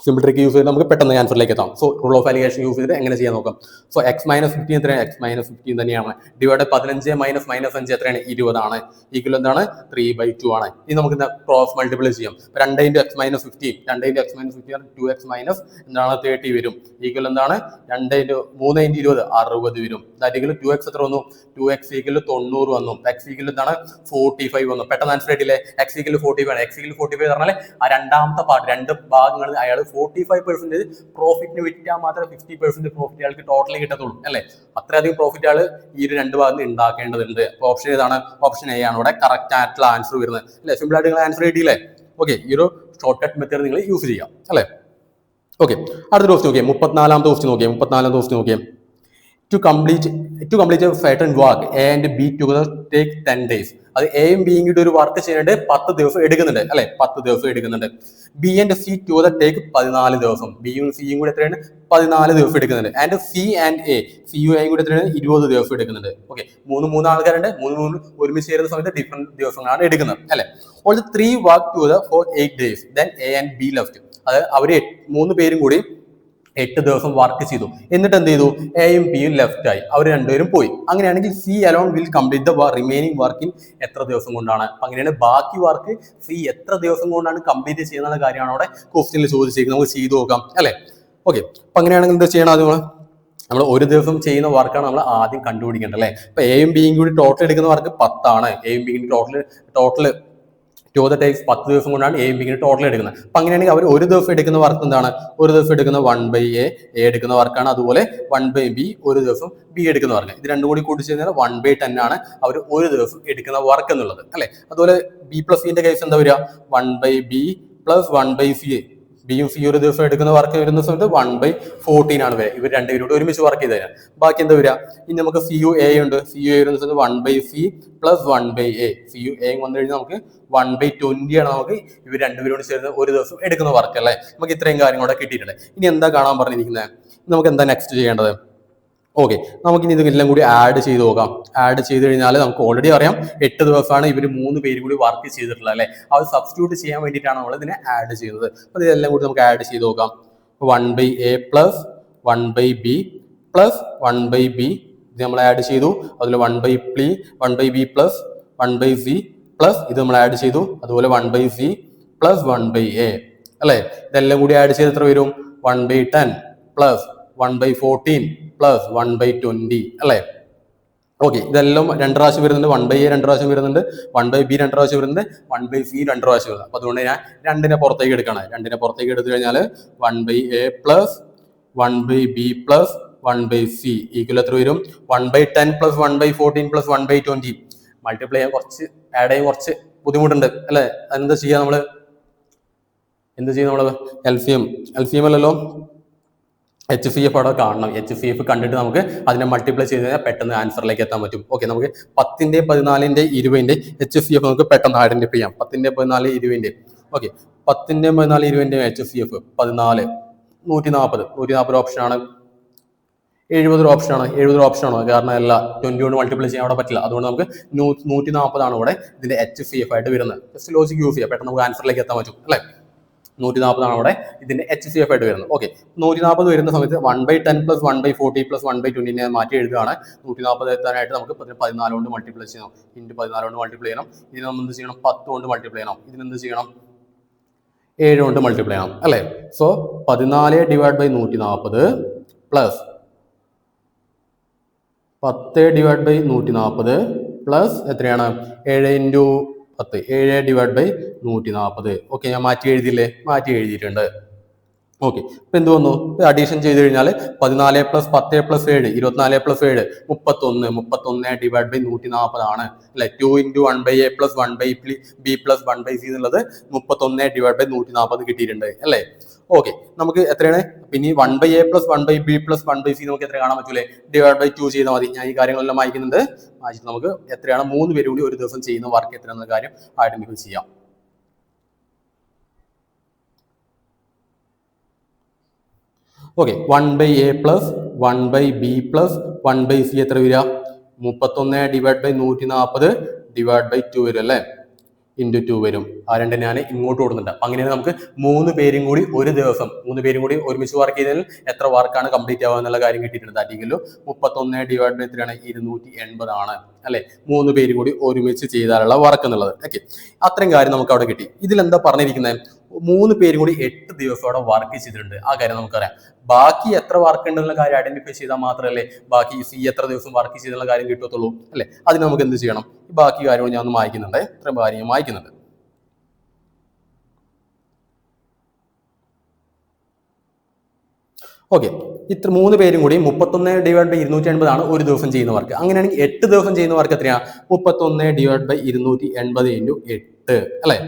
സിമ്പിൾ ട്രിക്ക് യൂസ് ചെയ്ത് നമുക്ക് പെട്ടെന്ന് ആൻസറിലേക്ക് എത്താം. So rule of alligation use ചെയ്ത് എങ്ങനെ ചെയ്യാൻ നോക്കാം. സോ എക്സ് മൈനസ് 15 എത്രയാണ്? എക്സ് മൈനസ് 15 തന്നെയാണ്. ഡിവൈഡ് 15 മൈനസ് 5 എത്രയാണ്? 20 ആണ്. ഈക്വൽ എന്താണ്? 3/2 ആണ്. ഇനി നമുക്ക് ക്രോസ് മൾട്ടിപ്ലൈ ചെയ്യാം. 2 × x മൈനസ് 15 2x മൈനസ് എന്താണ് 30 വരും. ഈക്വൽ എന്താണ്? 3 × 20 60 വരും. ദാറ്റ് ഈക്വൽ 2x എത്ര വന്നു? 2x ഈക്വൽ 90 വന്നു. x ഈക്വൽ എന്താണ്? 45 വന്നു. പെട്ടെന്ന് ആൻസർ ആയിട്ടില്ലേ? x ഈക്വൽ 45 ആണ്. x ഈക്വൽ 45 പറഞ്ഞാൽ ആ രണ്ടാമത്തെ പാർട്ട് രണ്ട് ഭാഗങ്ങളിൽ അയാൾ 45% പ്രോഫിറ്റിന് വിറ്റാൽ മാത്രമേ 50% പ്രോഫിറ്റ് അയാൾക്ക് ടോട്ടലി കിട്ടത്തുള്ളൂ അല്ലെ. അത്രയധികം പ്രോഫിറ്റ് ആൾ ഈ ഒരു രണ്ട് ഭാഗത്ത് ഉണ്ടാക്കേണ്ടതുണ്ട്. അപ്പോൾ ഓപ്ഷൻ ഏതാണ്? ഓപ്ഷൻ എ ആണ് ഇവിടെ കറക്റ്റ് ആയിട്ടുള്ള ആൻസർ വരുന്നത് അല്ലെ. സിമ്പിൾ ആയിട്ട് നിങ്ങൾ ആൻസർ കിട്ടിയില്ലേ? ഓക്കെ, ഈ ഒരു ഷോർട്ട് കട്ട് മെത്തേഡ് നിങ്ങൾ യൂസ് ചെയ്യാം അല്ലെ. ഓക്കെ, അടുത്ത ക്വസ്റ്റ്യൻ നോക്കിയേ. 34ാമത്തെ ക്വസ്റ്റ്യൻ നോക്കിയേ. To complete a certain work A and B together take 10 days. അത് എയും ബിയും കൂടി ഒരു വർക്ക് ചെയ്യാനായിട്ട് 10 ദിവസം എടുക്കുന്നുണ്ട് അല്ലെ. 10 ദിവസം എടുക്കുന്നുണ്ട്. B and C together take 14 ദിവസം. ബിയും സിയും കൂടി എത്രയാണ്? 14 ദിവസം എടുക്കുന്നുണ്ട്. ആൻഡ് സി ആൻഡ് എ സിയും എയും കൂടി എത്രയാണ്? 20 ദിവസം എടുക്കുന്നുണ്ട്. ഓക്കെ, മൂന്ന് ആൾക്കാരുണ്ട്. മൂന്ന് ഒരുമിച്ച് ചേരുന്ന സമയത്ത് ഡിഫറെന്റ് ദിവസങ്ങളാണ് എടുക്കുന്നത് അല്ലെ. All the three work together for 8 days. Then A and B left. അത് അവര് 3 പേരും കൂടി 8 ദിവസം വർക്ക് ചെയ്തു. എന്നിട്ട് എന്ത് ചെയ്തു? എയും ബിയും ലെഫ്റ്റ് ആയി. അവർ രണ്ടുപേരും പോയി. അങ്ങനെയാണെങ്കിൽ C alone will complete the remaining work in എത്ര ദിവസം കൊണ്ടാണ്? അങ്ങനെയാണ് ബാക്കി വർക്ക് സി എത്ര ദിവസം കൊണ്ടാണ് കംപ്ലീറ്റ് ചെയ്യുന്ന കാര്യമാണ് അവിടെ ക്വസ്റ്റ്യനിൽ ചോദിച്ചിരിക്കുന്നത്. നമുക്ക് ചെയ്തു നോക്കാം അല്ലെ. ഓക്കെ, അപ്പൊ അങ്ങനെയാണെങ്കിൽ എന്താ ചെയ്യണം? അത് നമ്മൾ ഒരു ദിവസം ചെയ്യുന്ന വർക്കാണ് നമ്മൾ ആദ്യം കണ്ടുപിടിക്കേണ്ടത് അല്ലെ. അപ്പൊ എയും ബിയും കൂടി ടോട്ടൽ എടുക്കുന്ന വർക്ക് 10 ആണ്. എയും ബിയും ടോട്ടൽ 2 ടൈപ്സ് 10 ദിവസം കൊണ്ടാണ് എയും ബിയും ടോട്ടൽ എടുക്കുന്നത്. അപ്പൊ അങ്ങനെയാണെങ്കിൽ അവർ ഒരു ദിവസം എടുക്കുന്ന വർക്ക് എന്താണ്? ഒരു ദിവസം എടുക്കുന്ന 1/a എടുക്കുന്ന വർക്കാണ്. അതുപോലെ 1/b ഒരു ദിവസം ബി എടുക്കുന്ന വർക്ക്. ഇത് രണ്ടും കൂടി കൂട്ടി കഴിഞ്ഞാൽ 1/10 ആണ് അവർ ഒരു ദിവസം എടുക്കുന്ന വർക്ക് എന്നുള്ളത് അല്ലെ. അതുപോലെ ബി പ്ലസ് സിന്റെ കേസ് എന്താ വരിക? 1/b plus 1/c. ബിയും സി ഒരു ദിവസം എടുക്കുന്ന വർക്ക് വരുന്ന സമയത്ത് 1/14 ആണ് വരിക. ഇവർ രണ്ടുപേരോട് ഒരുമിച്ച് വർക്ക് ചെയ്ത് തരാം. ബാക്കി എന്താ വരിക? ഇനി നമുക്ക് CU A ഉണ്ട്. CU A വരുന്ന സമയത്ത് 1/c plus 1/a. CU A വന്നു കഴിഞ്ഞാൽ നമുക്ക് 1/20 ആണ് നമുക്ക് ഇവർ രണ്ടുപേരോട് ചേർന്ന് ഒരു ദിവസം എടുക്കുന്ന വർക്ക് അല്ലേ. നമുക്ക് ഇത്രയും കാര്യങ്ങളോടെ കിട്ടിയിട്ടുണ്ട്. ഇനി എന്താ കാണാൻ പറഞ്ഞിരിക്കുന്നത്? നമുക്ക് എന്താ നെക്സ്റ്റ് ചെയ്യേണ്ടത്? ഓക്കെ, നമുക്കിനി ഇതെല്ലാം കൂടി ആഡ് ചെയ്ത് നോക്കാം. ആഡ് ചെയ്ത് കഴിഞ്ഞാൽ നമുക്ക് ഓൾറെഡി അറിയാം 8 ദിവസമാണ് ഇവർ 3 പേര് കൂടി വർക്ക് ചെയ്തിട്ടുള്ളത് അല്ലെ. അത് സബ്സ്റ്റിറ്റ്യൂട്ട് ചെയ്യാൻ വേണ്ടിയിട്ടാണ് നമ്മൾ ഇതിനെ ആഡ് ചെയ്യുന്നത്. അപ്പോൾ ഇതെല്ലാം കൂടി നമുക്ക് ആഡ് ചെയ്ത് നോക്കാം. 1/a plus 1/b plus 1/b ഇത് നമ്മൾ ആഡ് ചെയ്തു. അതുപോലെ 1/b പ്ലസ് 1/c പ്ലസ് ഇത് നമ്മൾ ആഡ് ചെയ്തു. അതുപോലെ 1/c പ്ലസ് 1/a അല്ലെ. ഇതെല്ലാം കൂടി ആഡ് ചെയ്ത് എത്ര വരും? 1/10 പ്ലസ് 1/14 പ്ലസ് 1/20 അല്ലെ. ഓക്കെ, ഇതെല്ലാം 2 പ്രാവശ്യം വരുന്നുണ്ട്. 1/a 2 പ്രാവശ്യം വരുന്നുണ്ട്. 1/b 2 പ്രാവശ്യം വരുന്നുണ്ട്. 1/c 2 പ്രാവശ്യം വരുന്നത്. അപ്പൊ അതുകൊണ്ട് ഞാൻ 2നെ പുറത്തേക്ക് എടുക്കണം. 2നെ പുറത്തേക്ക് എടുത്തു കഴിഞ്ഞാൽ 1/a plus 1/b plus 1/c equal എത്ര വരും? 1/10 പ്ലസ് 1/14 പ്ലസ് 1/20. മൾട്ടിപ്ലൈ ചെയ്യാൻ കുറച്ച് ആഡ് ചെയ്യാൻ കുറച്ച് ബുദ്ധിമുട്ടുണ്ട് അല്ലെ. അതെന്താ ചെയ്യുക? നമ്മള് LCM അല്ലല്ലോ, HCF അവിടെ കാണണം. HCF കണ്ടിട്ട് നമുക്ക് അതിനെ മൾട്ടിപ്ലൈ ചെയ്ത് കഴിഞ്ഞാൽ പെട്ടെന്ന് ആൻസറിലേക്ക് എത്താൻ പറ്റും. ഓക്കെ, നമുക്ക് 10ന്റെ 14ന്റെ 20ന്റെ HCF നമുക്ക് പെട്ടെന്ന് ഐഡന്റിഫൈ ചെയ്യാം. 10ന്റെ 14 20ന്റെ ഓക്കെ, 10ന്റെ 14 20ന്റെ HCF 14 140 ഓപ്ഷനാണ്. 70 ഓപ്ഷനാണ്. കാരണം അല്ല 20 കൊണ്ട് മൾട്ടിപ്ലൈ ചെയ്യാൻ അവിടെ പറ്റില്ല. അതുകൊണ്ട് നമുക്ക് 140 ആണ് ഇവിടെ ഇതിന്റെ HCF ആയിട്ട് വരുന്നത്. ജസ്റ്റ് ലോജിക് യൂസ് ചെയ്യാം, പെട്ടെന്ന് നമുക്ക് ആൻസറിലേക്ക് എത്താൻ പറ്റും അല്ലെ. 140 ആണ് അവിടെ ഇതിന്റെ HCF ആയിട്ട് വരുന്നത്. ഓക്കെ, 140 വരുന്ന സമയത്ത് 1/10 പ്ലസ് 1/40 പ്ലസ് 1/20 മാറ്റി എഴുതുകയാണ്. 140 എത്താനായിട്ട് നമുക്ക് 14 കൊണ്ട് മൾട്ടിപ്ലൈ ചെയ്യണം. 14 കൊണ്ട് മൾട്ടിപ്ലൈ ചെയ്യണം. ഇതിന് നമ്മൾ എന്ത് ചെയ്യണം? 10 കൊണ്ട് മൾട്ടിപ്ലൈ ചെയ്യണം. ഇതിനെന്ത് ചെയ്യണം? 7 കൊണ്ട് മൾട്ടിപ്ലൈ ചെയ്യണം അല്ലേ. സോ 14/140 പ്ലസ് 10/140 പ്ലസ് എത്രയാണ് 7 × 10 7/140. ഓക്കെ, ഞാൻ മാറ്റി എഴുതിയില്ലേ? മാറ്റി എഴുതിയിട്ടുണ്ട്. ഓക്കെ, ഇപ്പൊ എന്ത് വന്നു? അഡീഷൻ ചെയ്ത് കഴിഞ്ഞാൽ 14 + 10 + 7 24 + 7 31 ആണ് അല്ലെ. 2 × 1/a + 1/b + 1/c എന്നുള്ളത് 31/140 കിട്ടിയിട്ടുണ്ട് അല്ലേ. ഓക്കെ, നമുക്ക് എത്രയാണ് പിന്നെ 1/a + 1/b + 1/c നമുക്ക് എത്ര കാണാൻ പറ്റൂലേ? /2 ചെയ്താൽ മതി. ഞാൻ ഈ കാര്യങ്ങളെല്ലാം വായിക്കുന്നുണ്ട്. വായിച്ചിട്ട് നമുക്ക് എത്രയാണ് 3 പേരും കൂടി ഒരു ദിവസം ചെയ്യുന്ന വർക്ക് എത്രയാണെന്ന കാര്യം ഐഡന്റിഫൈ ചെയ്യാം. ഓക്കെ, 1/a + 1/b + 1/c എത്ര വരിക? 31/140 / 2 വരും അല്ലേ. ഇൻറ്റു 2 വരും. ആ രണ്ട് ഞാൻ ഇങ്ങോട്ട് കൊടുക്കുന്നുണ്ട്. അപ്പം അങ്ങനെയാണ് നമുക്ക് 3 പേരും കൂടി ഒരു ദിവസം 3 പേരും കൂടി ഒരുമിച്ച് വർക്ക് ചെയ്തതിൽ എത്ര വർക്കാണ് കംപ്ലീറ്റ് ആവുക എന്നുള്ള കാര്യം കിട്ടിയിട്ടുണ്ട്. ദാറ്റിക്കല്ലോ 31 എത്രയാണ് 280 ആണ് അല്ലെ. 3 പേരും കൂടി ഒരുമിച്ച് ചെയ്താലുള്ള വർക്ക് എന്നുള്ളത്. ഓക്കെ, അത്രയും കാര്യം നമുക്ക് അവിടെ കിട്ടി. ഇതിലെന്താ പറഞ്ഞിരിക്കുന്നത്? 3 പേരും കൂടി 8 ദിവസം അവിടെ വർക്ക് ചെയ്തിട്ടുണ്ട്. ആ കാര്യം നമുക്കറിയാം. ബാക്കി എത്ര വർക്ക് ഉണ്ടെന്നുള്ള കാര്യം ഐഡന്റിഫൈ ചെയ്താൽ മാത്രമല്ലേ ബാക്കി സി എത്ര ദിവസം വർക്ക് ചെയ്തെന്നുള്ള കാര്യം കിട്ടത്തുള്ളൂ അല്ലെ. അതിന് നമുക്ക് എന്ത് ചെയ്യണം? ബാക്കി കാര്യങ്ങൾ ഞാൻ ഒന്ന് വായിക്കുന്നുണ്ട്. ഇത്രയും കാര്യം ഞാൻ വായിക്കുന്നുണ്ട്. ഓക്കെ, ഇത്ര 3 പേരും കൂടി 31/280 ആണ് ഒരു ദിവസം ചെയ്യുന്ന വർക്ക്. അങ്ങനെയാണെങ്കിൽ 8 ദിവസം ചെയ്യുന്ന വർക്ക് എത്രയാണ്? 31/280 × 8 അല്ലെ.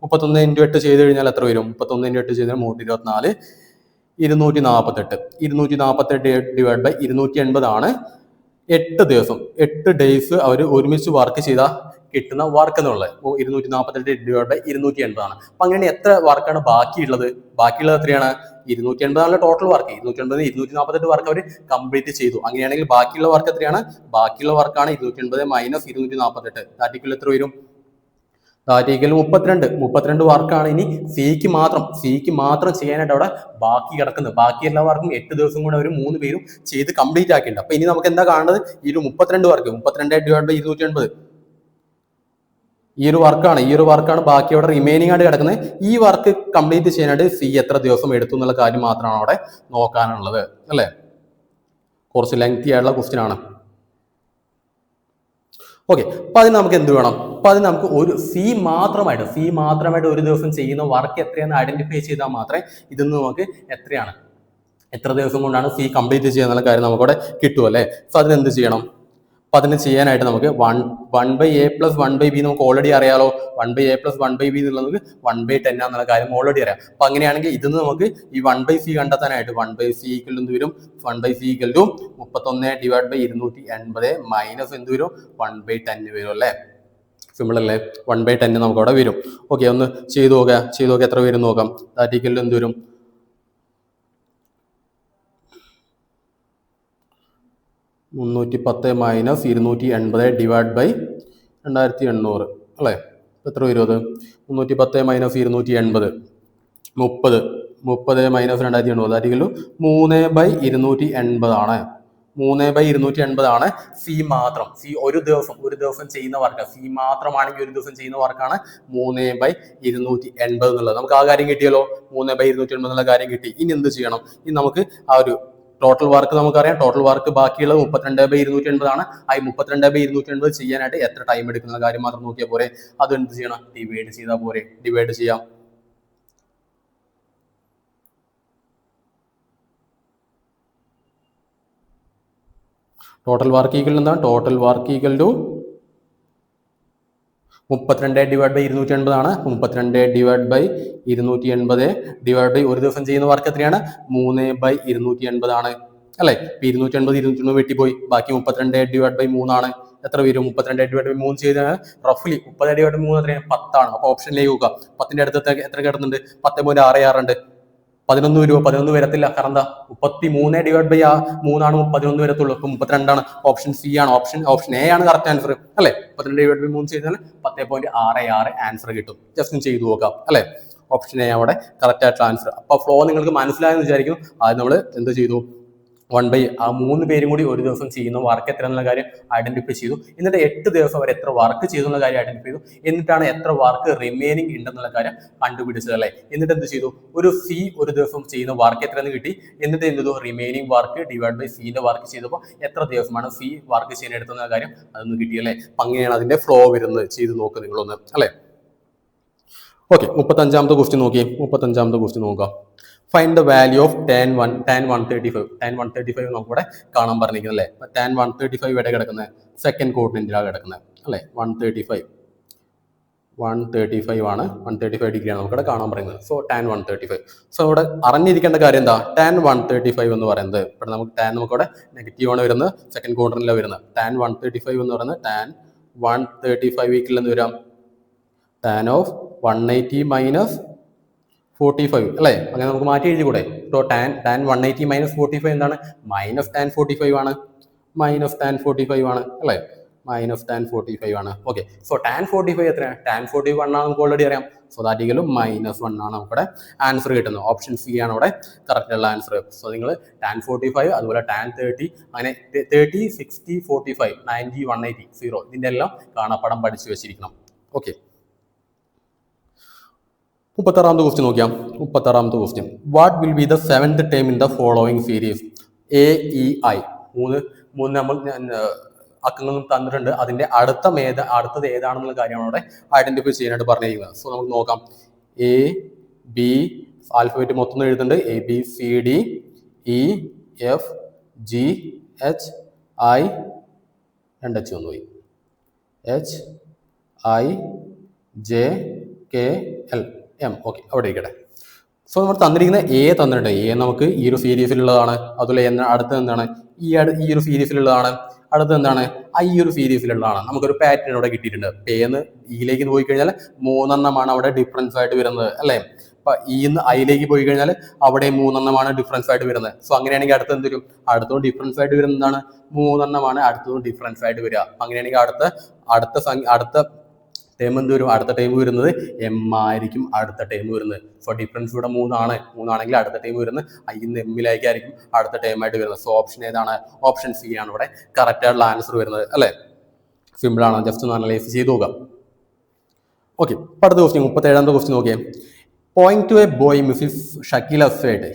31 × 8 ചെയ്ത് കഴിഞ്ഞാൽ എത്ര വരും? 31 × 8 ചെയ്താൽ 324 248. 248/280 ആണ് 8 ദിവസം 8 ഡേയ്സ് അവർ ഒരുമിച്ച് വർക്ക് ചെയ്താൽ കിട്ടുന്ന വർക്ക് എന്നുള്ളത്. 248/280 ആണ്. അപ്പൊ അങ്ങനെ എത്ര വർക്കാണ് ബാക്കിയുള്ളത്? ബാക്കിയുള്ളത് എത്രയാണ്? 280 ആണ് ടോട്ടൽ വർക്ക്. 280 248 വർക്ക് അവർ കംപ്ലീറ്റ് ചെയ്തു. അങ്ങനെയാണെങ്കിൽ ബാക്കിയുള്ള വർക്ക് എത്രയാണ്? ബാക്കിയുള്ള വർക്കാണ് 280 - 248. ദാറ്റ് എത്ര വരും? ദാറ്റ് 32 വർക്കാണ് ഇനി സിക്ക് മാത്രം ചെയ്യാനായിട്ട് അവിടെ ബാക്കി കിടക്കുന്നത്. ബാക്കി എല്ലാ വർക്കും 8 ദിവസം കൊണ്ട് അവർ 3 പേരും ചെയ്ത് കംപ്ലീറ്റ് ആക്കിയിട്ടുണ്ട്. അപ്പൊ ഇനി നമുക്ക് എന്താ കാണുന്നത്? ഈ ഒരു 32 വർക്ക് 32/280 ഈ ഒരു വർക്കാണ് ബാക്കി അവിടെ റിമൈനിങ് ആയിട്ട് കിടക്കുന്നത്. ഈ വർക്ക് കംപ്ലീറ്റ് ചെയ്യാനായിട്ട് സി എത്ര ദിവസം എടുത്തു എന്നുള്ള കാര്യം മാത്രമാണ് അവിടെ നോക്കാനുള്ളത് അല്ലെ. കുറച്ച് ലെങ്തി ആയിട്ടുള്ള ക്വസ്റ്റ്യൻ ആണ്. ഓക്കെ, അപ്പൊ അതിന് നമുക്ക് എന്ത് വേണം? അപ്പൊ അതിന് നമുക്ക് ഒരു സി മാത്രമായിട്ട് ഒരു ദിവസം ചെയ്യുന്ന വർക്ക് എത്രയാണെന്ന് ഐഡന്റിഫൈ ചെയ്താൽ മാത്രമേ ഇതിന്ന് നമുക്ക് എത്ര ദിവസം കൊണ്ടാണ് സി കംപ്ലീറ്റ് ചെയ്യുക എന്നുള്ള കാര്യം നമുക്കവിടെ കിട്ടും അല്ലേ. സോ അതിന് എന്ത് ചെയ്യണം? അപ്പൊ അതിന് ചെയ്യാനായിട്ട് നമുക്ക് 1/a + 1/b നമുക്ക് ഓൾറെഡി അറിയാലോ. 1/a + 1/b എന്നുള്ളത് നമുക്ക് 1/10 എന്നുള്ള കാര്യം ഓൾറെഡി അറിയാം. അപ്പൊ അങ്ങനെയാണെങ്കിൽ ഇതിന് നമുക്ക് ഈ 1/c കണ്ടെത്താനായിട്ട് 1/c എന്ത് വരും? 1/c = 31/280 മൈനസ് എന്ത് വരും? 1/10 വരും അല്ലേ. സിമ്പിൾ അല്ലേ? 1/10 നമുക്ക് അവിടെ വരും. ഓക്കെ, ഒന്ന് ചെയ്തു നോക്കാം എത്ര വരും നോക്കാം. ദാറ്റ് എന്ത് വരും? 310 - 280 / 2800 അല്ലേ. എത്ര വരും അത്? 310 - 280 30 - 2800 ദാറ്റ് 3/280 ആണ്. 3/280 ആണ് സി മാത്രം. സി ഒരു ദിവസം ചെയ്യുന്ന വർക്ക്. സി മാത്രമാണെങ്കിൽ ഒരു ദിവസം ചെയ്യുന്ന വർക്കാണ് 3/280 എന്നുള്ളത്. നമുക്ക് ആ കാര്യം കിട്ടിയല്ലോ. 3/280 എന്നുള്ള കാര്യം കിട്ടി. ഇനി എന്ത് ചെയ്യണം? ഇനി നമുക്ക് ആ ഒരു ടോട്ടൽ വർക്ക് നമുക്കറിയാം. ടോട്ടൽ വർക്ക് ബാക്കിയുള്ളത് 32/280 ആണ്. ആ 32/280 ചെയ്യാനായിട്ട് എത്ര ടൈം എടുക്കുന്ന കാര്യം മാത്രം നോക്കിയാൽ പോരെ. അത് എന്ത് ചെയ്യണം? ഡിവൈഡ് ചെയ്താൽ പോരെ. ഡിവൈഡ് ചെയ്യാം. ടോട്ടൽ വർക്ക് ഈക്വൽ എന്താണ്? ടോട്ടൽ വർക്ക് ഈക്വൽ ടു 32/280 ആണ്. 32/280 ഒരു ദിവസം ചെയ്യുന്ന വർക്ക് എത്രയാണ്? 3/280 ആണ് അല്ലെ. 280 വെട്ടിപ്പോയി. ബാക്കി 32/3 ആണ്. എത്ര വരും? 32/3 ചെയ്താൽ റഫ്ലി 30/3 എത്രയാണ്? 10 ആണ്. അപ്പൊ ഓപ്ഷനിലേക്ക് നോക്കുക. 10ന്റെ അടുത്ത് എത്ര കിടന്നുണ്ട്? 10.66 ഉണ്ട്. 11 വരുമോ? 11 വരത്തില്ല. കാരണം എന്താ? 33/3 ആണ് 11 വരത്തുള്ളൂ. അപ്പൊ 32 ആണ്. ഓപ്ഷൻ സി ആണ്. ഓപ്ഷൻ എ ആണ് കറക്റ്റ് ആൻസർ അല്ലെ. 32/3 ചെയ്താൽ 10.66 ആൻസർ കിട്ടും. ജസ്റ്റ് ചെയ്തു നോക്കാം അല്ലെ. ഓപ്ഷൻ എ അവിടെ കറക്റ്റ് ആയിട്ടുള്ള ആൻസർ. അപ്പൊ ഫ്ലോ നിങ്ങൾക്ക് മനസ്സിലായെന്ന് വിചാരിക്കും. അത് നമ്മൾ എന്ത് ചെയ്തു? ആ 3 പേരും കൂടി ഒരു ദിവസം ചെയ്യുന്ന വർക്ക് എത്ര എന്നുള്ള കാര്യം ഐഡന്റിഫൈ ചെയ്തു. എന്നിട്ട് 8 ദിവസം അവർ എത്ര വർക്ക് ചെയ്തു എന്നുള്ള കാര്യം ഐഡന്റിഫൈ ചെയ്തു. എന്നിട്ടാണ് എത്ര വർക്ക് റിമൈനിങ് ഉണ്ടെന്നുള്ള കാര്യം കണ്ടുപിടിച്ചത് അല്ലേ. എന്നിട്ട് എന്ത് ചെയ്തു, ഒരു സി ഒരു ദിവസം ചെയ്യുന്ന വർക്ക് എത്രയെന്ന് കിട്ടി. എന്നിട്ട് എന്ത് ചെയ്തു, റിമൈനിങ് വർക്ക് ഡിവൈഡ് ബൈ സിന്റെ വർക്ക് ചെയ്തപ്പോൾ എത്ര ദിവസമാണ് സി വർക്ക് ചെയ്യാൻ എടുത്തുന്ന കാര്യം അതൊന്ന് കിട്ടി അല്ലേ. അപ്പൊ അങ്ങനെയാണ് അതിന്റെ ഫ്ലോ വരുന്നത്. ചെയ്ത് നോക്കുക നിങ്ങളൊന്ന് അല്ലേ. ഓക്കെ, 35ാമത്തെ ക്വസ്റ്റ്യൻ നോക്കി. 35ാമത്തെ ക്വസ്റ്റ്യൻ നോക്കാം. Find the value of tan 135. tan 135 നമുക്കിവിടെ കാണാൻ പറഞ്ഞിരിക്കുന്നത് അല്ലേ. tan 135 ഇവിടെ കിടക്കുന്നത് സെക്കൻഡ് കോർഡിനേറ്റിലാണ് കിടക്കുന്നത് അല്ലേ. 135 ആണ്, 135 ഡിഗ്രിയാണ് നമുക്കിവിടെ കാണാൻ പറയുന്നത്. So tan 135. സോ ഇവിടെ അറിഞ്ഞിരിക്കേണ്ട കാര്യം എന്താ, tan 135 എന്ന് പറയുന്നത് ഇവിടെ നമുക്ക് tan നമുക്കിവിടെ നെഗറ്റീവ് ആണ് വരുന്നത്, സെക്കൻഡ് ക്വാഡ്രന്റിലാണ് വരുന്നത്. tan 135 എന്ന് പറയുന്നത് tan 135 ഈക്വൽ എന്ന് വരാം tan ഓഫ് 180 മൈനസ് 45 അല്ലേ. അങ്ങനെ നമുക്ക് മാറ്റി എഴുതിക്കൂടെ. സോ tan 180 മൈനസ് 45 എന്താണ്, മൈനസ് tan 45 ആണ്, മൈനസ് tan 45 ആണ് അല്ലേ, മൈനസ് tan 45 ആണ്. ഓക്കെ, സോ tan 45 എത്രയാണ്, tan 41 ആണ് നമുക്ക് ഓൾറെഡി അറിയാം. സോ ദാറ്റ് ഈക്വൽ -1 ആണ് നമുക്കിവിടെ ആൻസർ കിട്ടുന്നത്. ഓപ്ഷൻ സി ആണ് ഇവിടെ കറക്റ്റ് ഉള്ള ആൻസർ. സോ നിങ്ങൾ tan 45 അതുപോലെ tan 30 അങ്ങനെ 30, 60, 45, 90, 180, 0 ഇതിന്റെ എല്ലാം കാണാപ്പാടം പഠിച്ചു വെച്ചിരിക്കണം. ഓക്കെ, 36ാമത്തെ ക്വസ്റ്റ്യൻ നോക്കിയാം. 36ാമത്തെ question, what will be the 7th term in the following series AEI. മൂന്ന് നമ്മൾ അക്കങ്ങളും തന്നിട്ടുണ്ട്. അതിന്റെ അടുത്തത് ഏതാണെന്നുള്ള കാര്യമാണ് അവിടെ ഐഡന്റിഫൈ ചെയ്യാനായിട്ട് പറഞ്ഞിരിക്കുന്നത്. സോ നമുക്ക് നോക്കാം. AB ആൽഫബറ്റ് മൊത്തം എഴുതുന്നുണ്ട്. ABCDEFGHI 2H വന്നു പോയി, HIJKL M. ഓക്കെ, അവിടെ ഇരിക്കട്ടെ. സോ നമ്മൾ തന്നിരിക്കുന്ന A തന്നിട്ടുണ്ട്. A നമുക്ക് ഈ ഒരു സീരീസിലുള്ളതാണ്. അതുപോലെ അടുത്തത് എന്താണ്, ഈ ഒരു സീരീസിലുള്ളതാണ്. അടുത്തത് എന്താണ്, ഈ ഒരു സീരീസിലുള്ളതാണ്. നമുക്കൊരു പാറ്റേൺ അവിടെ കിട്ടിയിട്ടുണ്ട്. പേന്ന് ഇയിലേക്ക് പോയി കഴിഞ്ഞാൽ 3 എണ്ണമാണ് അവിടെ ഡിഫറൻസ് ആയിട്ട് വരുന്നത് അല്ലേ. അപ്പൊ ഇന്ന് ഐയിലേക്ക് പോയി കഴിഞ്ഞാൽ അവിടെ 3 എണ്ണമാണ് ഡിഫറൻസ് ആയിട്ട് വരുന്നത്. സോ അങ്ങനെയാണെങ്കിൽ അടുത്ത എന്ത് വരും, അടുത്തതും ഡിഫറൻസ് ആയിട്ട് വരുന്നതാണ് 3 എണ്ണമാണ് അടുത്തതും ഡിഫറൻസ് ആയിട്ട് വരിക. അങ്ങനെയാണെങ്കിൽ അടുത്ത ടേം എന്ത് വരും, അടുത്ത ടൈം വരുന്നത് M ആയിരിക്കും അടുത്ത ടൈം വരുന്നത്. സോ ഡിഫറൻസ് ഇവിടെ 3 ആണെങ്കിൽ അടുത്ത ടൈം വരുന്നത് ഇന്ന് എമ്മിലേക്കായിരിക്കും അടുത്ത ടൈം ആയിട്ട് വരുന്നത്. സോ ഓപ്ഷൻ ഏതാണ്, ഓപ്ഷൻ സി ആണ് ഇവിടെ കറക്റ്റ് ആയിട്ടുള്ള ആൻസർ വരുന്നത് അല്ലേ. സിമ്പിൾ ആണ്, ജസ്റ്റ് ഒന്ന് അനലൈസ് ചെയ്ത് നോക്കാം. ഓക്കെ, അടുത്ത ക്വസ്റ്റ്യൻ 37ാമത്തെ ക്വസ്റ്റ്യൻ നോക്കിയേ. Point to a boy Mrs Shakeel അഫ്സൈഡ്,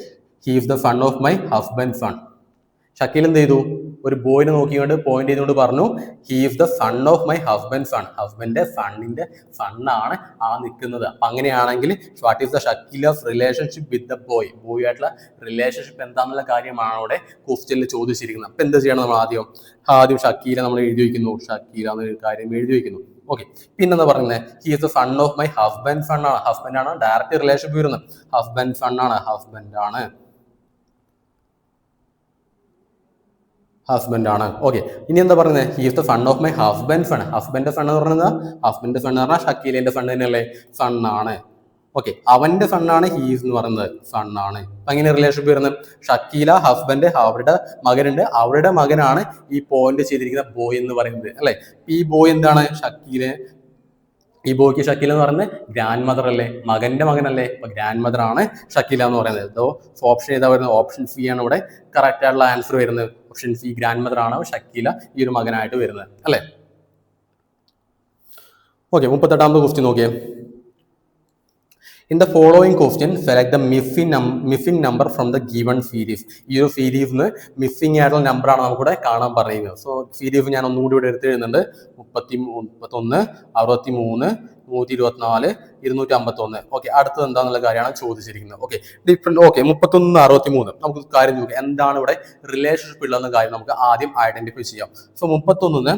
he is the son of my husband son. Shakeel എന്ത് ചെയ്തു, ഒരു ബോയിനെ നോക്കിക്കൊണ്ട് പോയിന്റ് ചെയ്തുകൊണ്ട് പറഞ്ഞു he is the son of my husband son. ഹസ്ബൻഡിന്റെ സണ്ണിന്റെ സണ്ണാണ് ആ നിൽക്കുന്നത്. അപ്പൊ അങ്ങനെയാണെങ്കിൽ what is the Shakeel's relationship with the boy, boy ആയിട്ടുള്ള റിലേഷൻഷിപ്പ് എന്താണെന്നുള്ള കാര്യമാണ് അവിടെ ക്വസ്റ്റ്യനിൽ ചോദിച്ചിരിക്കുന്നത്. അപ്പൊ എന്ത് ചെയ്യണം, നമ്മൾ ആദ്യം ഷക്കീല നമ്മൾ എഴുതി വയ്ക്കുന്നു, ഷക്കീല എന്നൊരു കാര്യം എഴുതി വയ്ക്കുന്നു. ഓക്കെ, പിന്നെന്താ പറയുന്നത്, he is the son of my husband son ആണ്. ഹസ്ബൻഡ് ആണ് ഡയറക്റ്റ് റിലേഷൻഷിപ്പ് വരുന്നത്. ഹസ്ബൻഡ് സൺ ആണ്, ഹസ്ബൻഡ് ആണ്. ഓക്കെ, ഇനി എന്താ പറയുന്നത്, he is the son of my husband son. ഹസ്ബൻഡിന്റെ സൺ എന്ന് പറയുന്നത്, ഹസ്ബൻഡിന്റെ സൺ എന്ന് പറഞ്ഞാൽ ഷക്കീലിന്റെ സൺ തന്നെയല്ലേ, സൺ ആണ്. ഓക്കെ, അവന്റെ സണ്ണാണ് ഹീസ് എന്ന് പറയുന്നത്, സണ്ണാണ്. അപ്പൊ എങ്ങനെ റിലേഷൻഷിപ്പ് വരുന്നത്, ഷക്കീല ഹസ്ബൻഡ്, അവരുടെ മകനുണ്ട്, അവരുടെ മകനാണ് ഈ പോയിന്റ് ചെയ്തിരിക്കുന്ന ബോയ് എന്ന് പറയുന്നത് അല്ലെ. ഈ ബോയ് എന്താണ്, ഈ ബോയ്ക്ക് ഷക്കീല എന്ന് പറയുന്നത് ഗ്രാൻഡ് മദർ അല്ലേ, മകന്റെ മകനല്ലേ. അപ്പൊ ഗ്രാൻഡ് മദർ ആണ് ഷക്കീല എന്ന് പറയുന്നത്. സോ ഓപ്ഷൻ ഏതാ വരുന്നത്, ഓപ്ഷൻ സി ആണ് ഇവിടെ കറക്റ്റ് ആയിട്ടുള്ള ആൻസർ വരുന്നത്. ഓപ്ഷൻ സി, ഗ്രാൻഡ് മദർ ആണ് ഷക്കീല ഈ ഒരു മകനായിട്ട് വരുന്നത് അല്ലെ. ഓക്കെ, 38ാമത്തെ ക്വസ്റ്റ്യൻ നോക്കിയേ. In the following question, select the missing number from the given series. ഈ ഒരു സീരീസിന് മിസ്സിംഗ് ആയിട്ടുള്ള നമ്പർ ആണ് നമുക്കിവിടെ കാണാൻ പറയുന്നത്. സോ സീരീസ് ഞാൻ ഒന്നുകൂടി ഇവിടെ എടുത്ത് എഴുതുന്നുണ്ട്. 31, 63, 124, 251. ഓക്കെ, അടുത്തത് എന്താണെന്നുള്ള കാര്യമാണ് ചോദിച്ചിരിക്കുന്നത്. Okay, different. ഓക്കെ, 31, 63 നമുക്ക് കാര്യം നോക്കാം, എന്താണ് ഇവിടെ റിലേഷൻഷിപ്പ് ഉള്ളതെന്ന കാര്യം നമുക്ക് ആദ്യം ഐഡന്റിഫൈ ചെയ്യാം. സോ 31